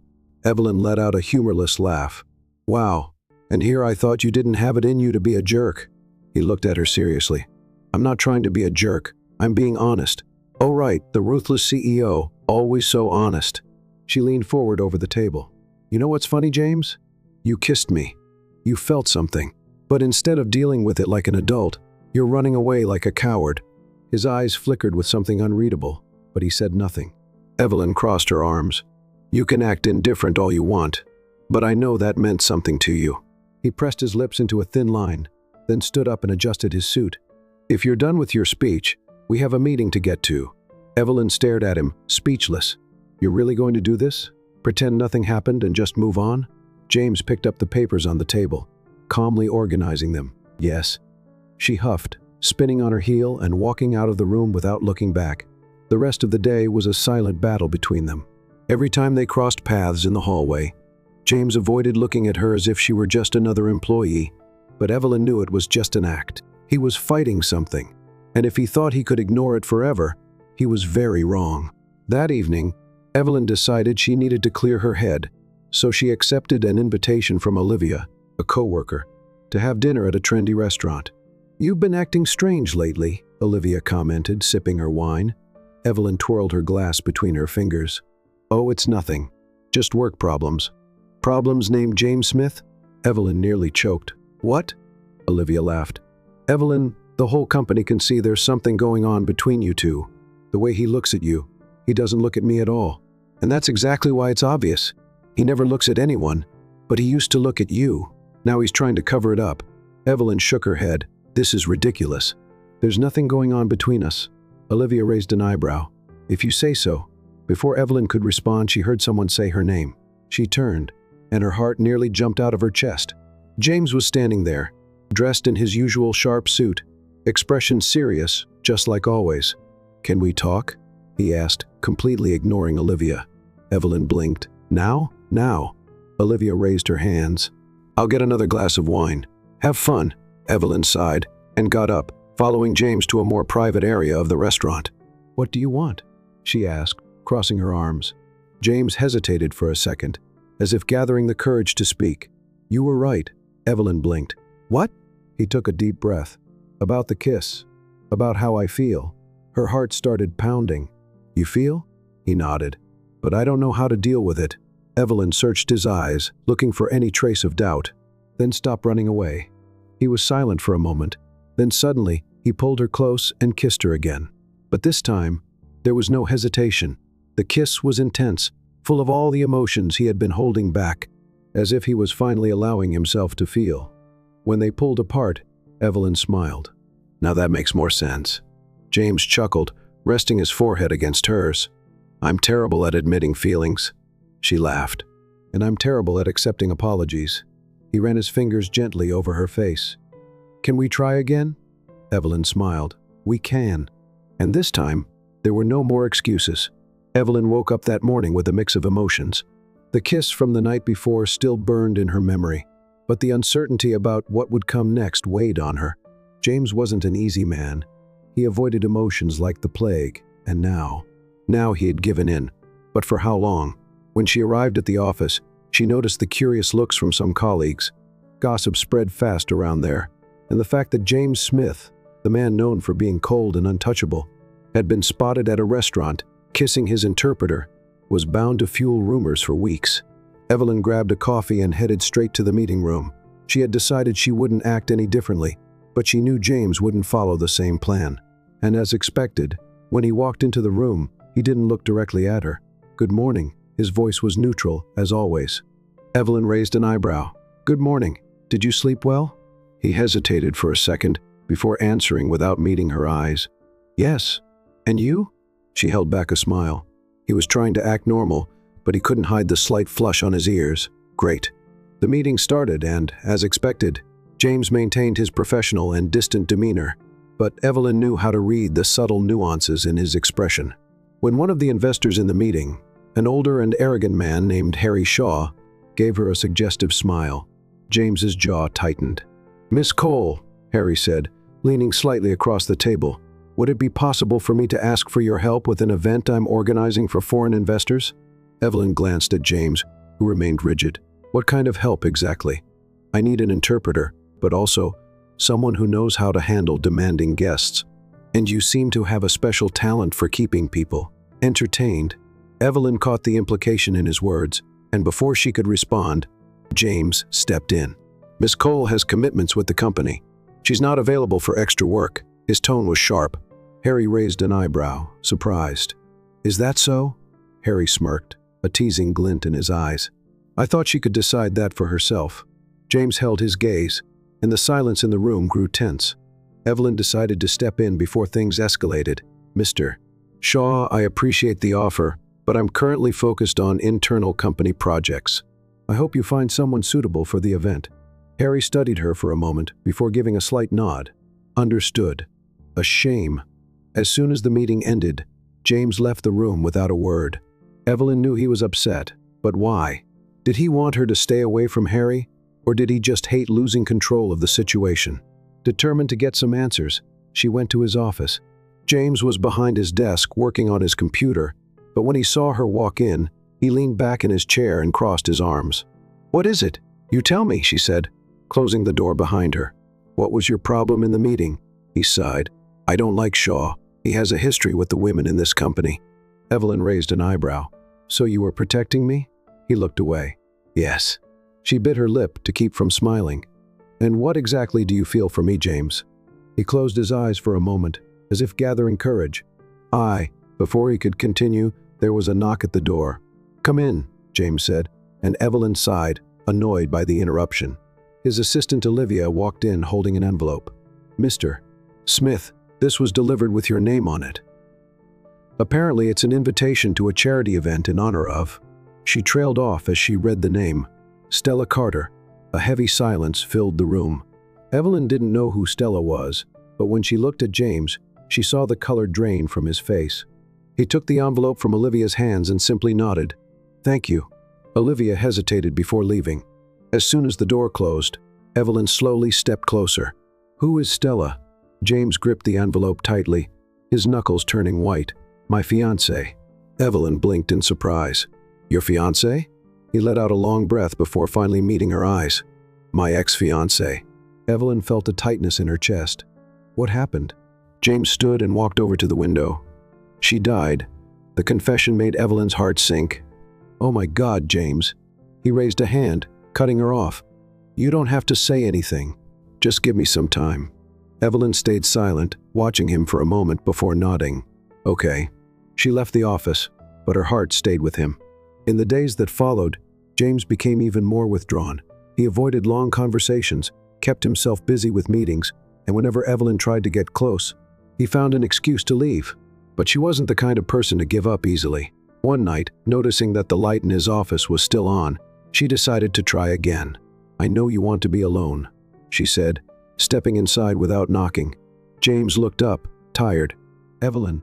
Evelyn let out a humorless laugh. "Wow, and here I thought you didn't have it in you to be a jerk." He looked at her seriously. "I'm not trying to be a jerk. I'm being honest." "Oh right, the ruthless CEO, always so honest." She leaned forward over the table. "You know what's funny, James? You kissed me. You felt something. But instead of dealing with it like an adult, you're running away like a coward." His eyes flickered with something unreadable, but he said nothing. Evelyn crossed her arms. "You can act indifferent all you want, but I know that meant something to you." He pressed his lips into a thin line, then stood up and adjusted his suit. "If you're done with your speech, we have a meeting to get to." Evelyn stared at him, speechless. "You're really going to do this? Pretend nothing happened and just move on?" James picked up the papers on the table, calmly organizing them. "Yes." She huffed, spinning on her heel and walking out of the room without looking back. The rest of the day was a silent battle between them. Every time they crossed paths in the hallway, James avoided looking at her as if she were just another employee, but Evelyn knew it was just an act. He was fighting something, and if he thought he could ignore it forever, he was very wrong. That evening, Evelyn decided she needed to clear her head, so she accepted an invitation from Olivia, a coworker, to have dinner at a trendy restaurant. "You've been acting strange lately," Olivia commented, sipping her wine. Evelyn twirled her glass between her fingers. "Oh, it's nothing. Just work problems." "Problems named James Smith?" Evelyn nearly choked. "What?" Olivia laughed. "Evelyn, the whole company can see there's something going on between you two. The way he looks at you, he doesn't look at me at all. And that's exactly why it's obvious. He never looks at anyone, but he used to look at you. Now he's trying to cover it up." Evelyn shook her head. "This is ridiculous. There's nothing going on between us." Olivia raised an eyebrow. "If you say so." Before Evelyn could respond, she heard someone say her name. She turned, and her heart nearly jumped out of her chest. James was standing there, dressed in his usual sharp suit, expression serious, just like always. "Can we talk?" he asked, completely ignoring Olivia. Evelyn blinked. "Now? Now." Olivia raised her hands. "I'll get another glass of wine. Have fun." Evelyn sighed and got up, following James to a more private area of the restaurant. "What do you want?" she asked, crossing her arms. James hesitated for a second, as if gathering the courage to speak. You were right. Evelyn blinked. What? He took a deep breath. About the kiss. About how I feel. Her heart started pounding. You feel? He nodded. But I don't know how to deal with it. Evelyn searched his eyes, looking for any trace of doubt, then stopped running away. He was silent for a moment. Then suddenly, he pulled her close and kissed her again. But this time, there was no hesitation. The kiss was intense, full of all the emotions he had been holding back, as if he was finally allowing himself to feel. When they pulled apart, Evelyn smiled. Now that makes more sense. James chuckled, resting his forehead against hers. I'm terrible at admitting feelings. She laughed. And I'm terrible at accepting apologies. He ran his fingers gently over her face. Can we try again? Evelyn smiled. We can. And this time, there were no more excuses. Evelyn woke up that morning with a mix of emotions. The kiss from the night before still burned in her memory, but the uncertainty about what would come next weighed on her. James wasn't an easy man. He avoided emotions like the plague, and now he had given in. But for how long? When she arrived at the office, she noticed the curious looks from some colleagues. Gossip spread fast around there, and the fact that James Smith, the man known for being cold and untouchable, had been spotted at a restaurant kissing his interpreter was bound to fuel rumors for weeks. Evelyn grabbed a coffee and headed straight to the meeting room. She had decided she wouldn't act any differently, but she knew James wouldn't follow the same plan. And as expected, when he walked into the room, he didn't look directly at her. Good morning. His voice was neutral, as always. Evelyn raised an eyebrow. Good morning. Did you sleep well? He hesitated for a second before answering without meeting her eyes. Yes. And you? She held back a smile. He was trying to act normal, but he couldn't hide the slight flush on his ears. Great. The meeting started and, as expected, James maintained his professional and distant demeanor, but Evelyn knew how to read the subtle nuances in his expression. When one of the investors in the meeting, an older and arrogant man named Harry Shaw, gave her a suggestive smile, James's jaw tightened. Miss Cole, Harry said, leaning slightly across the table, would it be possible for me to ask for your help with an event I'm organizing for foreign investors? Evelyn glanced at James, who remained rigid. What kind of help exactly? I need an interpreter, but also someone who knows how to handle demanding guests. And you seem to have a special talent for keeping people entertained. Evelyn caught the implication in his words, and before she could respond, James stepped in. Miss Cole has commitments with the company. She's not available for extra work. His tone was sharp. Harry raised an eyebrow, surprised. Is that so? Harry smirked, a teasing glint in his eyes. I thought she could decide that for herself. James held his gaze, and the silence in the room grew tense. Evelyn decided to step in before things escalated. Mr. Shaw, I appreciate the offer, but I'm currently focused on internal company projects. I hope you find someone suitable for the event. Harry studied her for a moment before giving a slight nod. Understood. A shame. As soon as the meeting ended, James left the room without a word. Evelyn knew he was upset, but why? Did he want her to stay away from Harry, or did he just hate losing control of the situation? Determined to get some answers, she went to his office. James was behind his desk working on his computer, but when he saw her walk in, he leaned back in his chair and crossed his arms. What is it? You tell me, she said, closing the door behind her. What was your problem in the meeting? He sighed. I don't like Shaw. He has a history with the women in this company. Evelyn raised an eyebrow. So you were protecting me? He looked away. Yes. She bit her lip to keep from smiling. And what exactly do you feel for me, James? He closed his eyes for a moment, as if gathering courage. Before he could continue, there was a knock at the door. Come in, James said, and Evelyn sighed, annoyed by the interruption. His assistant Olivia walked in holding an envelope. Mr. Smith, this was delivered with your name on it. Apparently it's an invitation to a charity event in honor of. She trailed off as she read the name. Stella Carter. A heavy silence filled the room. Evelyn didn't know who Stella was, but when she looked at James, she saw the color drain from his face. He took the envelope from Olivia's hands and simply nodded. Thank you. Olivia hesitated before leaving. As soon as the door closed, Evelyn slowly stepped closer. Who is Stella? James gripped the envelope tightly, his knuckles turning white. My fiancé. Evelyn blinked in surprise. Your fiancé? He let out a long breath before finally meeting her eyes. My ex-fiancée. Evelyn felt a tightness in her chest. What happened? James stood and walked over to the window. She died. The confession made Evelyn's heart sink. Oh my God, James. He raised a hand, cutting her off. You don't have to say anything. Just give me some time. Evelyn stayed silent, watching him for a moment before nodding. Okay. She left the office, but her heart stayed with him. In the days that followed, James became even more withdrawn. He avoided long conversations, kept himself busy with meetings, and whenever Evelyn tried to get close, he found an excuse to leave. But she wasn't the kind of person to give up easily. One night, noticing that the light in his office was still on, she decided to try again. I know you want to be alone, she said, stepping inside without knocking. James looked up, tired. Evelyn,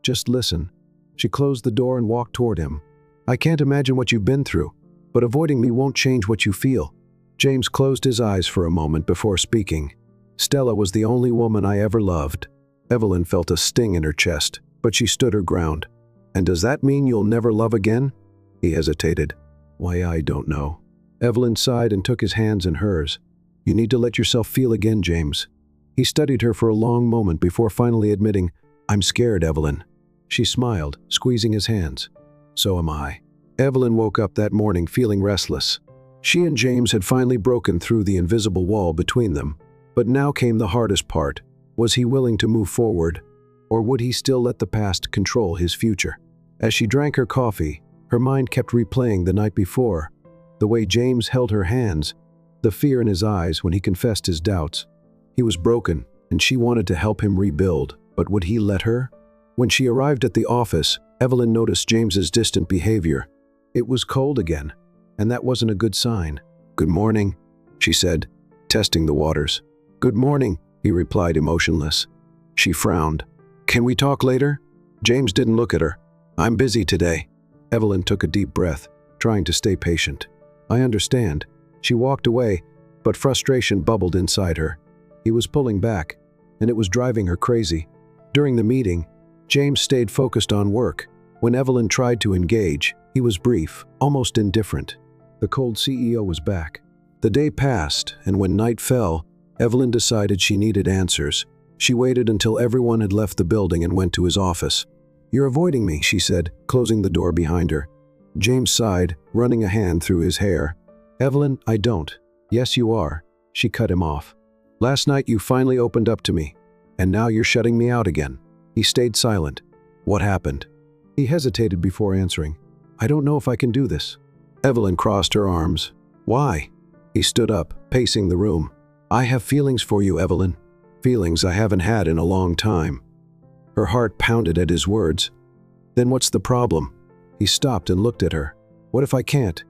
just listen. She closed the door and walked toward him. I can't imagine what you've been through, but avoiding me won't change what you feel. James closed his eyes for a moment before speaking. Stella was the only woman I ever loved. Evelyn felt a sting in her chest, but she stood her ground. And does that mean you'll never love again? He hesitated. Why, I don't know. Evelyn sighed and took his hands in hers. You need to let yourself feel again, James. He studied her for a long moment before finally admitting, I'm scared, Evelyn. She smiled, squeezing his hands. So am I. Evelyn woke up that morning feeling restless. She and James had finally broken through the invisible wall between them. But now came the hardest part. Was he willing to move forward? Or would he still let the past control his future? As she drank her coffee, her mind kept replaying the night before. The way James held her hands, the fear in his eyes when he confessed his doubts. He was broken, and she wanted to help him rebuild, but would he let her? When she arrived at the office, Evelyn noticed James's distant behavior. It was cold again, and that wasn't a good sign. Good morning, she said, testing the waters. Good morning, he replied, emotionless. She frowned. Can we talk later? James didn't look at her. I'm busy today. Evelyn took a deep breath, trying to stay patient. I understand. She walked away, but frustration bubbled inside her. He was pulling back, and it was driving her crazy. During the meeting, James stayed focused on work. When Evelyn tried to engage, he was brief, almost indifferent. The cold CEO was back. The day passed, and when night fell, Evelyn decided she needed answers. She waited until everyone had left the building and went to his office. You're avoiding me, she said, closing the door behind her. James sighed, running a hand through his hair. Evelyn, I don't. Yes, you are. She cut him off. Last night you finally opened up to me, and now you're shutting me out again. He stayed silent. What happened? He hesitated before answering. I don't know if I can do this. Evelyn crossed her arms. Why? He stood up, pacing the room. I have feelings for you, Evelyn. Feelings I haven't had in a long time. Her heart pounded at his words. Then what's the problem? He stopped and looked at her. What if I can't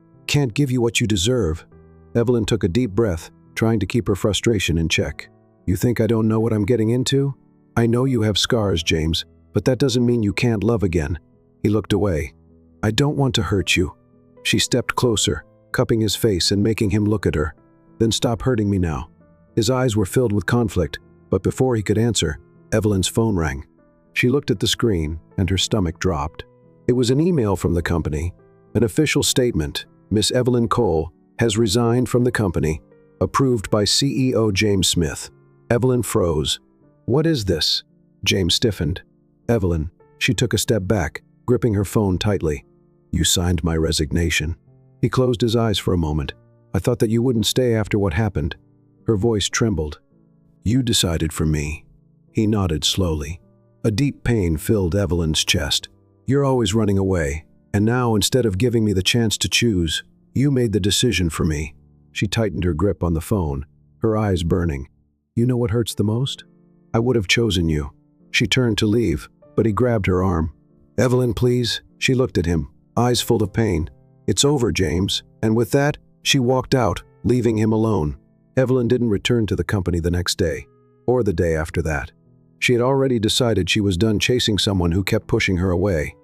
give you what you deserve? Evelyn took a deep breath, trying to keep her frustration in check. You think I don't know what I'm getting into? I know you have scars, James, but that doesn't mean you can't love again. He looked away. I don't want to hurt you. She stepped closer, cupping his face and making him look at her. Then stop hurting me now. His eyes were filled with conflict, but before he could answer, Evelyn's phone rang. She looked at the screen, and her stomach dropped. It was an email from the company, an official statement. Miss Evelyn Cole has resigned from the company, approved by CEO James Smith. Evelyn froze. What is this? James stiffened. Evelyn. She took a step back, gripping her phone tightly. You signed my resignation. He closed his eyes for a moment. I thought that you wouldn't stay after what happened. Her voice trembled. You decided for me. He nodded slowly. A deep pain filled Evelyn's chest. You're always running away, and now instead of giving me the chance to choose, you made the decision for me. She tightened her grip on the phone, her eyes burning. You know what hurts the most? I would have chosen you. She turned to leave, but he grabbed her arm. Evelyn, please. She looked at him, eyes full of pain. It's over, James. And with that, she walked out, leaving him alone. Evelyn didn't return to the company the next day, or the day after that. She had already decided she was done chasing someone who kept pushing her away.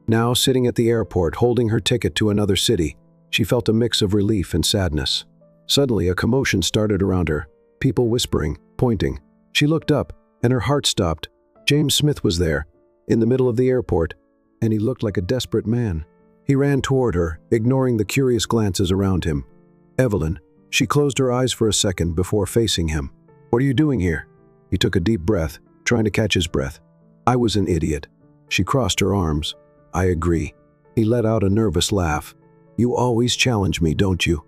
Now, sitting at the airport holding her ticket to another city, she felt a mix of relief and sadness. Suddenly, a commotion started around her, people whispering, pointing. She looked up, and her heart stopped. James Smith was there, in the middle of the airport, and he looked like a desperate man. He ran toward her, ignoring the curious glances around him. Evelyn, She closed her eyes for a second before facing him. "What are you doing here?" He took a deep breath, trying to catch his breath. "I was an idiot." She crossed her arms. "I agree." He let out a nervous laugh. "You always challenge me, don't you?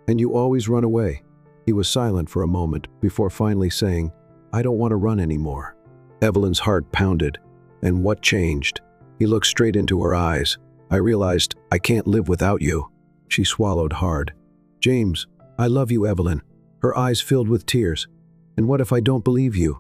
And you always run away." He was silent for a moment before finally saying, "I don't want to run anymore." Evelyn's heart pounded. And what changed? He looked straight into her eyes. "I realized I can't live without you." She swallowed hard. "James, I love you, Evelyn." Her eyes filled with tears. "And what if I don't believe you?"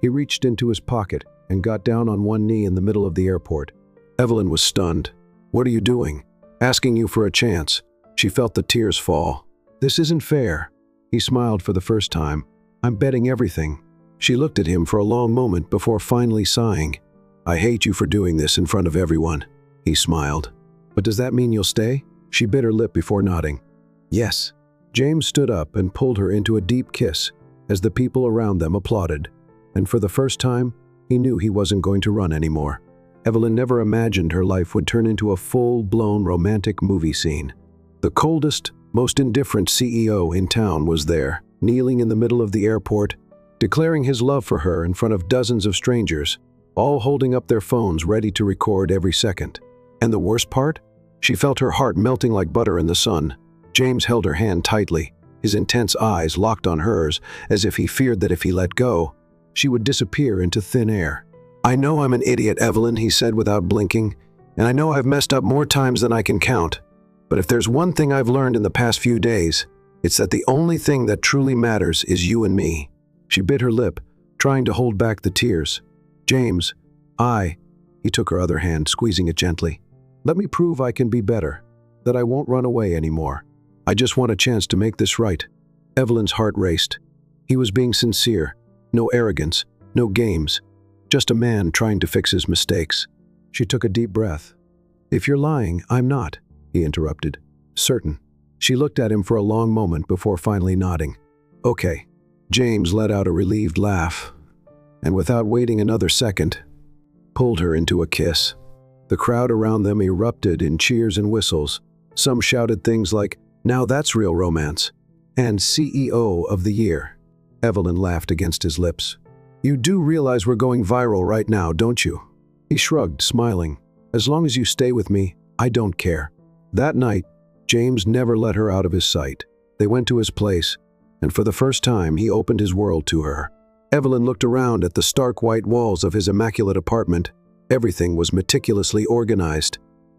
He reached into his pocket and got down on one knee in the middle of the airport. Evelyn was stunned. "What are you doing?" "Asking you for a chance." She felt the tears fall. "This isn't fair." He smiled for the first time. "I'm betting everything." She looked at him for a long moment before finally sighing. "I hate you for doing this in front of everyone." He smiled. "But does that mean you'll stay?" She bit her lip before nodding. "Yes." James stood up and pulled her into a deep kiss as the people around them applauded. And for the first time, he knew he wasn't going to run anymore. Evelyn never imagined her life would turn into a full-blown romantic movie scene. The coldest, most indifferent CEO in town was there, kneeling in the middle of the airport, declaring his love for her in front of dozens of strangers, all holding up their phones ready to record every second. And the worst part? She felt her heart melting like butter in the sun. James held her hand tightly, his intense eyes locked on hers, as if he feared that if he let go, she would disappear into thin air. "I know I'm an idiot, Evelyn," he said without blinking, "and I know I've messed up more times than I can count. But if there's one thing I've learned in the past few days, it's that the only thing that truly matters is you and me." She bit her lip, trying to hold back the tears. "James, He took her other hand, squeezing it gently. "Let me prove I can be better, that I won't run away anymore. I just want a chance to make this right." Evelyn's heart raced. He was being sincere. No arrogance, no games. Just a man trying to fix his mistakes. She took a deep breath. "If you're lying, I'm not," he interrupted. "Certain." She looked at him for a long moment before finally nodding. "Okay." James let out a relieved laugh, and without waiting another second, pulled her into a kiss. The crowd around them erupted in cheers and whistles. Some shouted things like, "Now that's real romance," and "CEO of the Year." Evelyn laughed against his lips. "You do realize we're going viral right now, don't you?" He shrugged, smiling. "As long as you stay with me, I don't care." That night, James never let her out of his sight. They went to his place, and for the first time he opened his world to her. Evelyn looked around at the stark white walls of his immaculate apartment. Everything was meticulously organized,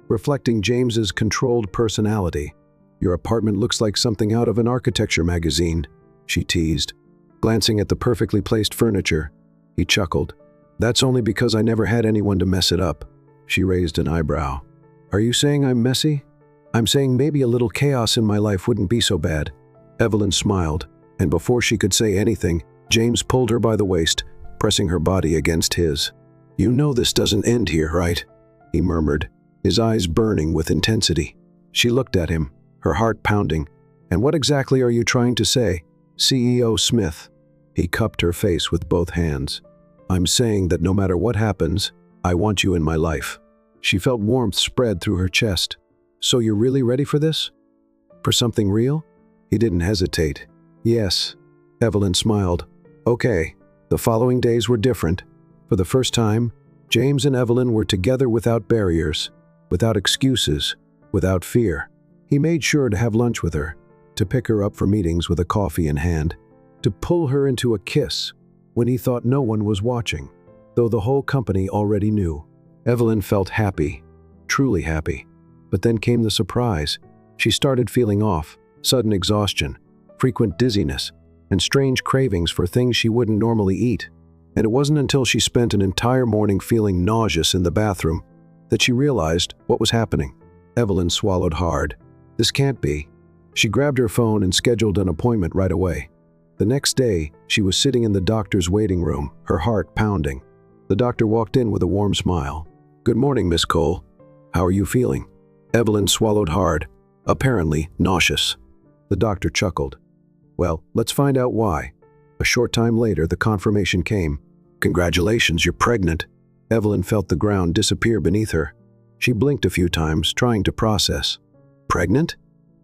reflecting James's controlled personality. "Your apartment looks like something out of an architecture magazine," she teased. Glancing at the perfectly placed furniture, he chuckled. "That's only because I never had anyone to mess it up." She raised an eyebrow. "Are you saying I'm messy?" "I'm saying maybe a little chaos in my life wouldn't be so bad." Evelyn smiled, and before she could say anything, James pulled her by the waist, pressing her body against his. "You know this doesn't end here, right?" he murmured, his eyes burning with intensity. She looked at him, her heart pounding. "And what exactly are you trying to say, CEO Smith?" He cupped her face with both hands. "I'm saying that no matter what happens, I want you in my life." She felt warmth spread through her chest. "So you're really ready for this? For something real?" He didn't hesitate. "Yes." Evelyn smiled. "Okay." The following days were different. For the first time, James and Evelyn were together without barriers, without excuses, without fear. He made sure to have lunch with her, to pick her up for meetings with a coffee in hand, to pull her into a kiss when he thought no one was watching, though the whole company already knew. Evelyn felt happy, truly happy. But then came the surprise. She started feeling off, sudden exhaustion, frequent dizziness, and strange cravings for things she wouldn't normally eat. And it wasn't until she spent an entire morning feeling nauseous in the bathroom that she realized what was happening. Evelyn swallowed hard. This can't be. She grabbed her phone and scheduled an appointment right away. The next day, she was sitting in the doctor's waiting room, her heart pounding. The doctor walked in with a warm smile. "Good morning, Miss Cole. How are you feeling?" Evelyn swallowed hard, apparently nauseous. The doctor chuckled. "Well, let's find out why." A short time later, the confirmation came. "Congratulations, you're pregnant." Evelyn felt the ground disappear beneath her. She blinked a few times, trying to process. "Pregnant?"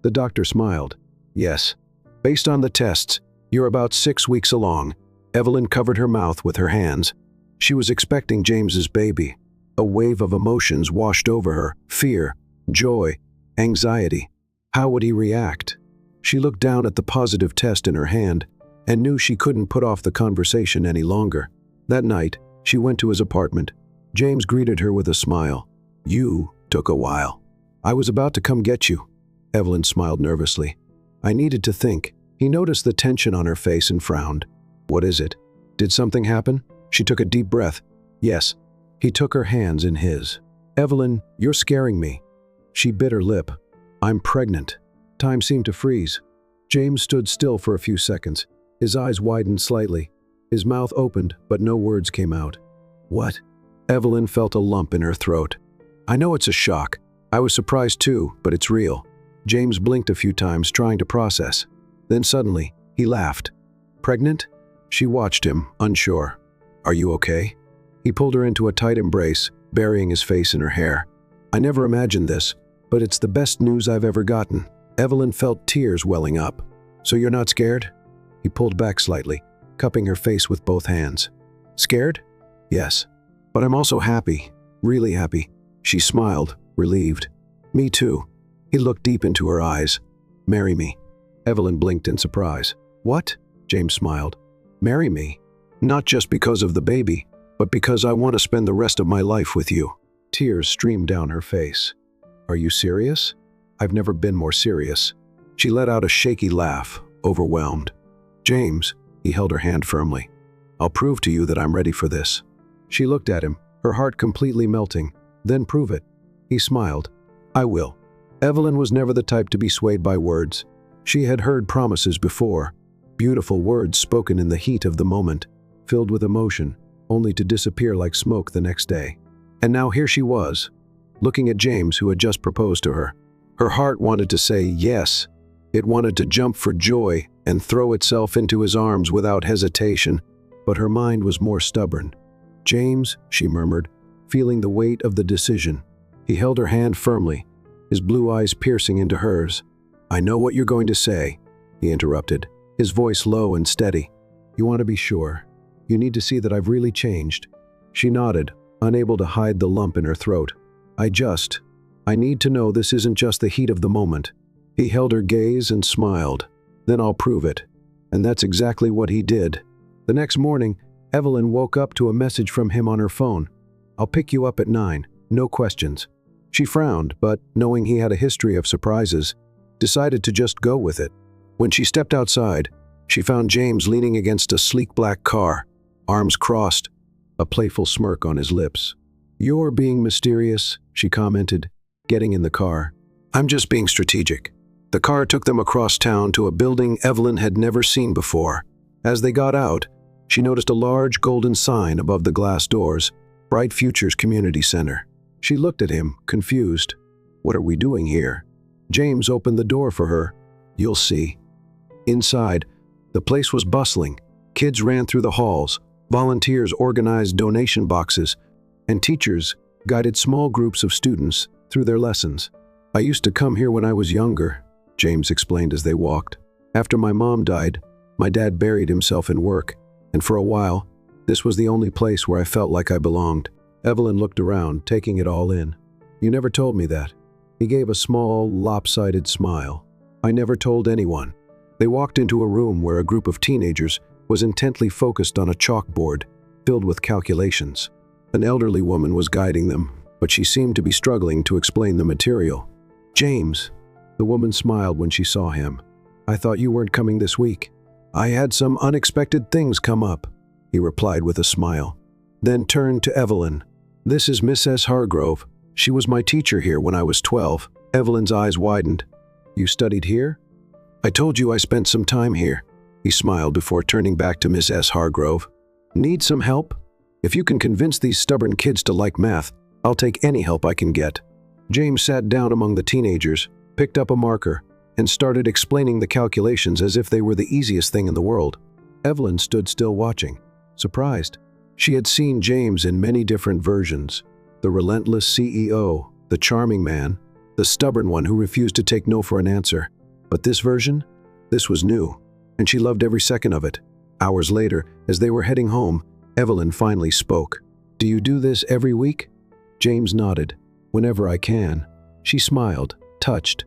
The doctor smiled. "Yes." Based on the tests, you're about 6 weeks along. Evelyn covered her mouth with her hands. She was expecting James's baby. A wave of emotions washed over her: fear, joy, anxiety. How would he react? She looked down at the positive test in her hand and knew she couldn't put off the conversation any longer. That night, she went to his apartment. James greeted her with a smile. "You took a while. I was about to come get you." Evelyn smiled nervously. "I needed to think." He noticed the tension on her face and frowned. "What is it? Did something happen?" She took a deep breath. "Yes." He took her hands in his. "Evelyn, you're scaring me." She bit her lip. "I'm pregnant." Time seemed to freeze. James stood still for a few seconds. His eyes widened slightly. His mouth opened, but no words came out. "What?" Evelyn felt a lump in her throat. "I know it's a shock. I was surprised too, but it's real." James blinked a few times, trying to process. Then suddenly, he laughed. "Pregnant?" She watched him, unsure. "Are you okay?" He pulled her into a tight embrace, burying his face in her hair. "I never imagined this, but it's the best news I've ever gotten." Evelyn felt tears welling up. "So you're not scared?" He pulled back slightly, cupping her face with both hands. "Scared? Yes. But I'm also happy, really happy." She smiled, relieved. "Me too." He looked deep into her eyes. "Marry me." Evelyn blinked in surprise. "What?" James smiled. "Marry me. Not just because of the baby, but because I want to spend the rest of my life with you." Tears streamed down her face. "Are you serious?" "I've never been more serious." She let out a shaky laugh, overwhelmed. "James," he held her hand firmly. "I'll prove to you that I'm ready for this." She looked at him, her heart completely melting. "Then prove it." He smiled. "I will." Evelyn was never the type to be swayed by words. She had heard promises before, beautiful words spoken in the heat of the moment, filled with emotion, only to disappear like smoke the next day. And now here she was, looking at James, who had just proposed to her. Her heart wanted to say yes. It wanted to jump for joy and throw itself into his arms without hesitation, but her mind was more stubborn. "James," she murmured, feeling the weight of the decision. He held her hand firmly, his blue eyes piercing into hers. "I know what you're going to say," he interrupted, his voice low and steady. "You want to be sure. You need to see that I've really changed." She nodded, unable to hide the lump in her throat. I need to know this isn't just the heat of the moment." He held her gaze and smiled. "Then I'll prove it." And that's exactly what he did. The next morning, Evelyn woke up to a message from him on her phone. "I'll pick you up at 9, no questions." She frowned, but knowing he had a history of surprises, decided to just go with it. When she stepped outside, she found James leaning against a sleek black car, arms crossed, a playful smirk on his lips. "You're being mysterious," she commented, getting in the car. "I'm just being strategic." The car took them across town to a building Evelyn had never seen before. As they got out, she noticed a large golden sign above the glass doors, Bright Futures Community Center. She looked at him, confused. "What are we doing here?" James opened the door for her. "You'll see." Inside, the place was bustling. Kids ran through the halls, volunteers organized donation boxes, and teachers guided small groups of students through their lessons. "I used to come here when I was younger," James explained as they walked. "After my mom died, my dad buried himself in work, and for a while, this was the only place where I felt like I belonged." Evelyn looked around, taking it all in. "You never told me that." He gave a small, lopsided smile. "I never told anyone." They walked into a room where a group of teenagers was intently focused on a chalkboard filled with calculations. An elderly woman was guiding them, but she seemed to be struggling to explain the material. "James," the woman smiled when she saw him. "I thought you weren't coming this week." "I had some unexpected things come up," he replied with a smile, then turned to Evelyn. "This is Miss S. Hargrove. She was my teacher here when I was 12. Evelyn's eyes widened. "You studied here?" "I told you I spent some time here." He smiled before turning back to Miss S. Hargrove. "Need some help? If you can convince these stubborn kids to like math, I'll take any help I can get." James sat down among the teenagers, picked up a marker, and started explaining the calculations as if they were the easiest thing in the world. Evelyn stood still watching, surprised. She had seen James in many different versions: the relentless CEO, the charming man, the stubborn one who refused to take no for an answer. But this version? This was new, and she loved every second of it. Hours later, as they were heading home, Evelyn finally spoke. "Do you do this every week?" James nodded. "Whenever I can." She smiled, touched.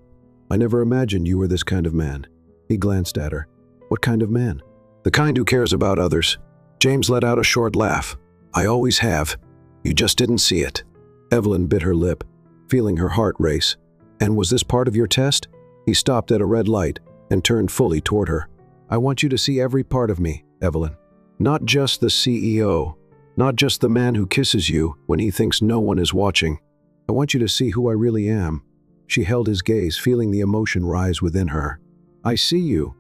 "I never imagined you were this kind of man." He glanced at her. "What kind of man?" "The kind who cares about others." James let out a short laugh. "I always have. You just didn't see it." Evelyn bit her lip, feeling her heart race. "And was this part of your test?" He stopped at a red light and turned fully toward her. "I want you to see every part of me, Evelyn. Not just the CEO, not just the man who kisses you when he thinks no one is watching. I want you to see who I really am." She held his gaze, feeling the emotion rise within her. "I see you."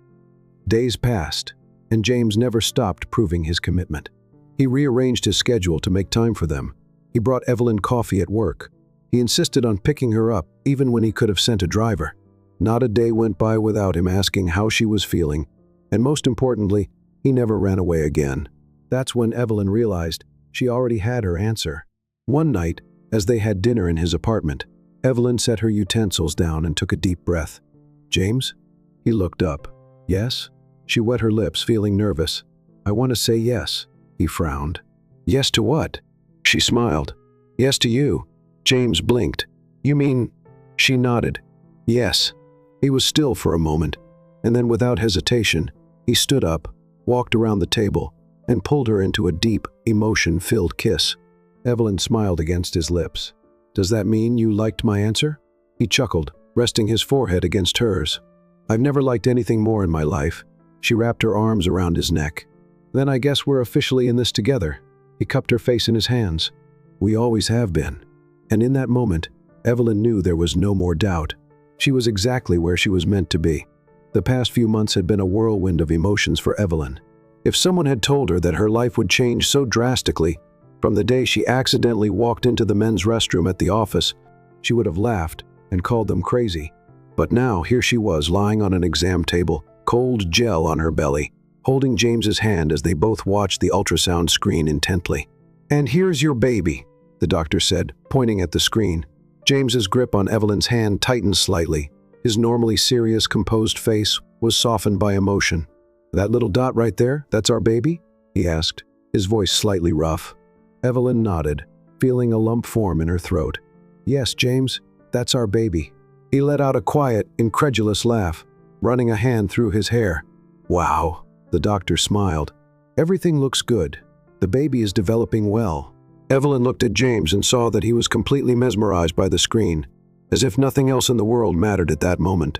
Days passed, and James never stopped proving his commitment. He rearranged his schedule to make time for them. He brought Evelyn coffee at work. He insisted on picking her up, even when he could have sent a driver. Not a day went by without him asking how she was feeling, and most importantly, he never ran away again. That's when Evelyn realized she already had her answer. One night, as they had dinner in his apartment, Evelyn set her utensils down and took a deep breath. "James?" He looked up. "Yes?" She wet her lips, feeling nervous. "I want to say yes." He frowned. "Yes to what?" She smiled. "Yes to you." James blinked. "You mean—" She nodded. "Yes." He was still for a moment, and then without hesitation, he stood up, walked around the table, and pulled her into a deep, emotion-filled kiss. Evelyn smiled against his lips. "Does that mean you liked my answer?" He chuckled, resting his forehead against hers. "I've never liked anything more in my life." She wrapped her arms around his neck. "Then I guess we're officially in this together." He cupped her face in his hands. "We always have been." And in that moment, Evelyn knew there was no more doubt. She was exactly where she was meant to be. The past few months had been a whirlwind of emotions for Evelyn. If someone had told her that her life would change so drastically from the day she accidentally walked into the men's restroom at the office, she would have laughed and called them crazy. But now, here she was lying on an exam table, cold gel on her belly, holding James's hand as they both watched the ultrasound screen intently. "And here's your baby," the doctor said, pointing at the screen. James's grip on Evelyn's hand tightened slightly. His normally serious, composed face was softened by emotion. "That little dot right there, that's our baby?" he asked, his voice slightly rough. Evelyn nodded, feeling a lump form in her throat. "Yes, James, that's our baby." He let out a quiet, incredulous laugh, running a hand through his hair. "Wow," the doctor smiled. "Everything looks good. The baby is developing well." Evelyn looked at James and saw that he was completely mesmerized by the screen, as if nothing else in the world mattered at that moment.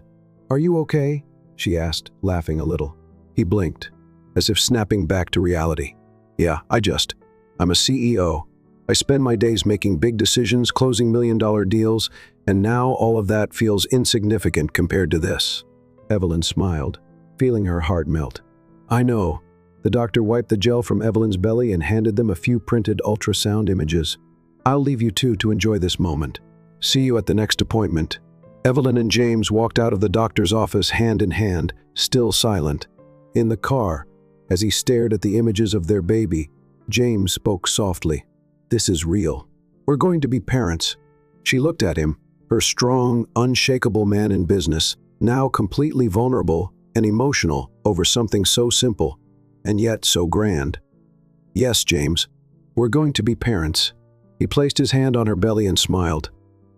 "Are you okay?" she asked, laughing a little. He blinked, as if snapping back to reality. "Yeah, I'm a CEO. I spend my days making big decisions, closing million-dollar deals, and now all of that feels insignificant compared to this." Evelyn smiled, feeling her heart melt. "I know." The doctor wiped the gel from Evelyn's belly and handed them a few printed ultrasound images. "I'll leave you two to enjoy this moment. See you at the next appointment." Evelyn and James walked out of the doctor's office hand in hand, still silent. In the car, as he stared at the images of their baby, James spoke softly. "This is real. We're going to be parents." She looked at him, her strong, unshakable man in business, now completely vulnerable and emotional over something so simple, and yet so grand. "Yes, James, we're going to be parents." He placed his hand on her belly and smiled.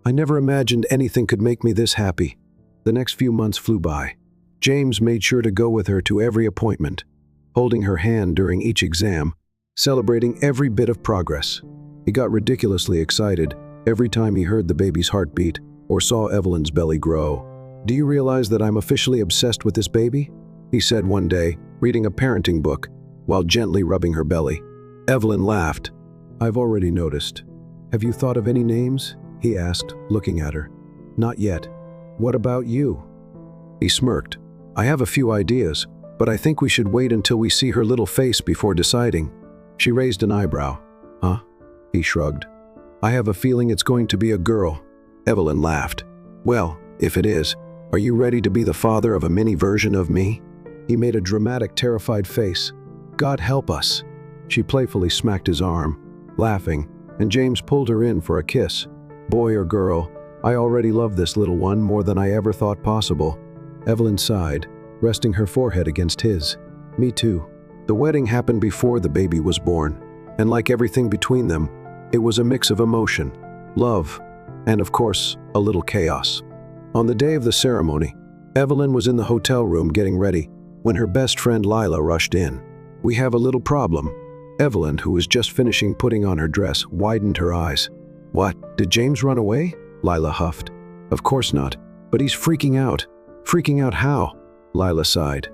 "I never imagined anything could make me this happy." The next few months flew by. James made sure to go with her to every appointment, holding her hand during each exam, celebrating every bit of progress. He got ridiculously excited every time he heard the baby's heartbeat or saw Evelyn's belly grow. "Do you realize that I'm officially obsessed with this baby?" he said one day, reading a parenting book while gently rubbing her belly. Evelyn laughed. "I've already noticed. Have you thought of any names?" he asked, looking at her. "Not yet. What about you?" He smirked. "I have a few ideas, but I think we should wait until we see her little face before deciding." She raised an eyebrow. "Huh?" He shrugged. "I have a feeling it's going to be a girl." Evelyn laughed. "Well, if it is, are you ready to be the father of a mini version of me?" He made a dramatic, terrified face. "God help us." She playfully smacked his arm, laughing, and James pulled her in for a kiss. "Boy or girl, I already love this little one more than I ever thought possible." Evelyn sighed. resting her forehead against his. Me too. The wedding happened before the baby was born, and like everything between them, it was a mix of emotion, love, and of course, a little chaos. On the day of the ceremony, Evelyn was in the hotel room getting ready when her best friend Lila rushed in. "We have a little problem." Evelyn, who was just finishing putting on her dress, widened her eyes. "What? Did James run away?" Lila huffed. "Of course not, but he's freaking out." "Freaking out how?" Lila sighed.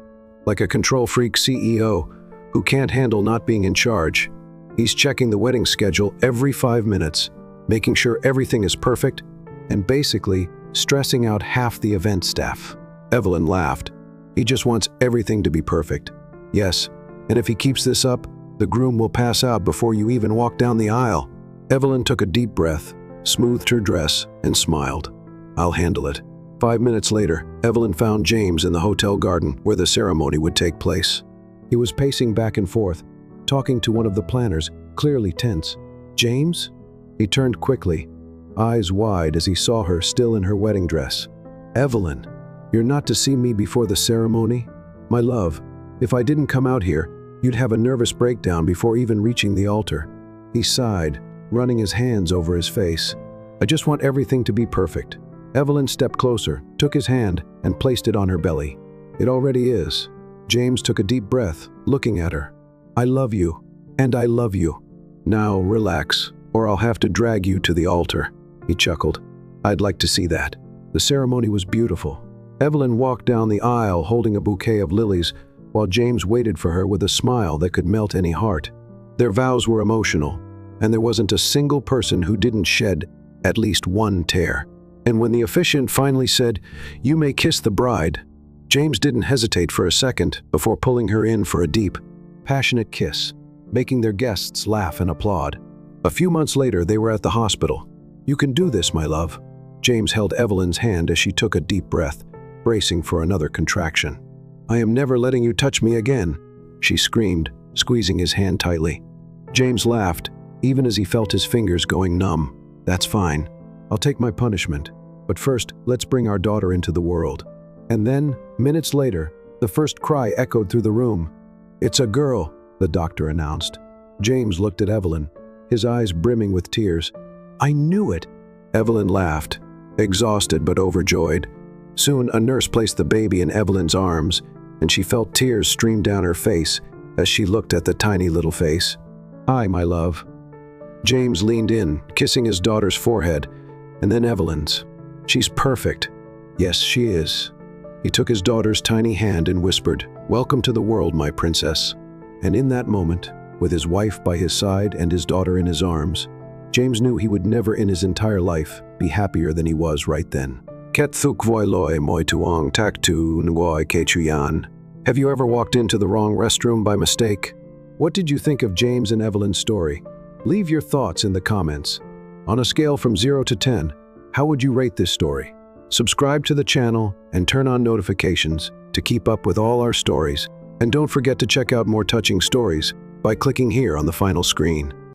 "Like a control freak CEO who can't handle not being in charge. He's checking the wedding schedule every 5 minutes, making sure everything is perfect, and basically stressing out half the event staff." Evelyn laughed. "He just wants everything to be perfect." "Yes, and if he keeps this up, the groom will pass out before you even walk down the aisle." Evelyn took a deep breath, smoothed her dress, and smiled. "I'll handle it." 5 minutes later, Evelyn found James in the hotel garden where the ceremony would take place. He was pacing back and forth, talking to one of the planners, clearly tense. "James?" He turned quickly, eyes wide as he saw her still in her wedding dress. "Evelyn, you're not to see me before the ceremony? My love, if I didn't come out here, you'd have a nervous breakdown before even reaching the altar." He sighed, running his hands over his face. "I just want everything to be perfect." Evelyn stepped closer, took his hand, and placed it on her belly. "It already is." James took a deep breath, looking at her. "I love you, and I love you. Now relax, or I'll have to drag you to the altar." He chuckled. "I'd like to see that." The ceremony was beautiful. Evelyn walked down the aisle holding a bouquet of lilies, while James waited for her with a smile that could melt any heart. Their vows were emotional, and there wasn't a single person who didn't shed at least one tear. And when the officiant finally said, "You may kiss the bride," James didn't hesitate for a second before pulling her in for a deep, passionate kiss, making their guests laugh and applaud. A few months later, they were at the hospital. "You can do this, my love." James held Evelyn's hand as she took a deep breath, bracing for another contraction. "I am never letting you touch me again," she screamed, squeezing his hand tightly. James laughed, even as he felt his fingers going numb. "That's fine. I'll take my punishment. But first, let's bring our daughter into the world." And then, minutes later, the first cry echoed through the room. "It's a girl," the doctor announced. James looked at Evelyn, his eyes brimming with tears. "I knew it." Evelyn laughed, exhausted but overjoyed. Soon, a nurse placed the baby in Evelyn's arms, and she felt tears stream down her face as she looked at the tiny little face. "Hi, my love." James leaned in, kissing his daughter's forehead, and then Evelyn's. "She's perfect." "Yes, she is." He took his daughter's tiny hand and whispered, "Welcome to the world, my princess." And in that moment, with his wife by his side and his daughter in his arms, James knew he would never in his entire life be happier than he was right then. Ket thuk voi loi moi tuong tak tu ngoi ke chuyan. Have you ever walked into the wrong restroom by mistake? What did you think of James and Evelyn's story? Leave your thoughts in the comments. On a scale from 0 to 10, how would you rate this story? Subscribe to the channel and turn on notifications to keep up with all our stories. And don't forget to check out more touching stories by clicking here on the final screen.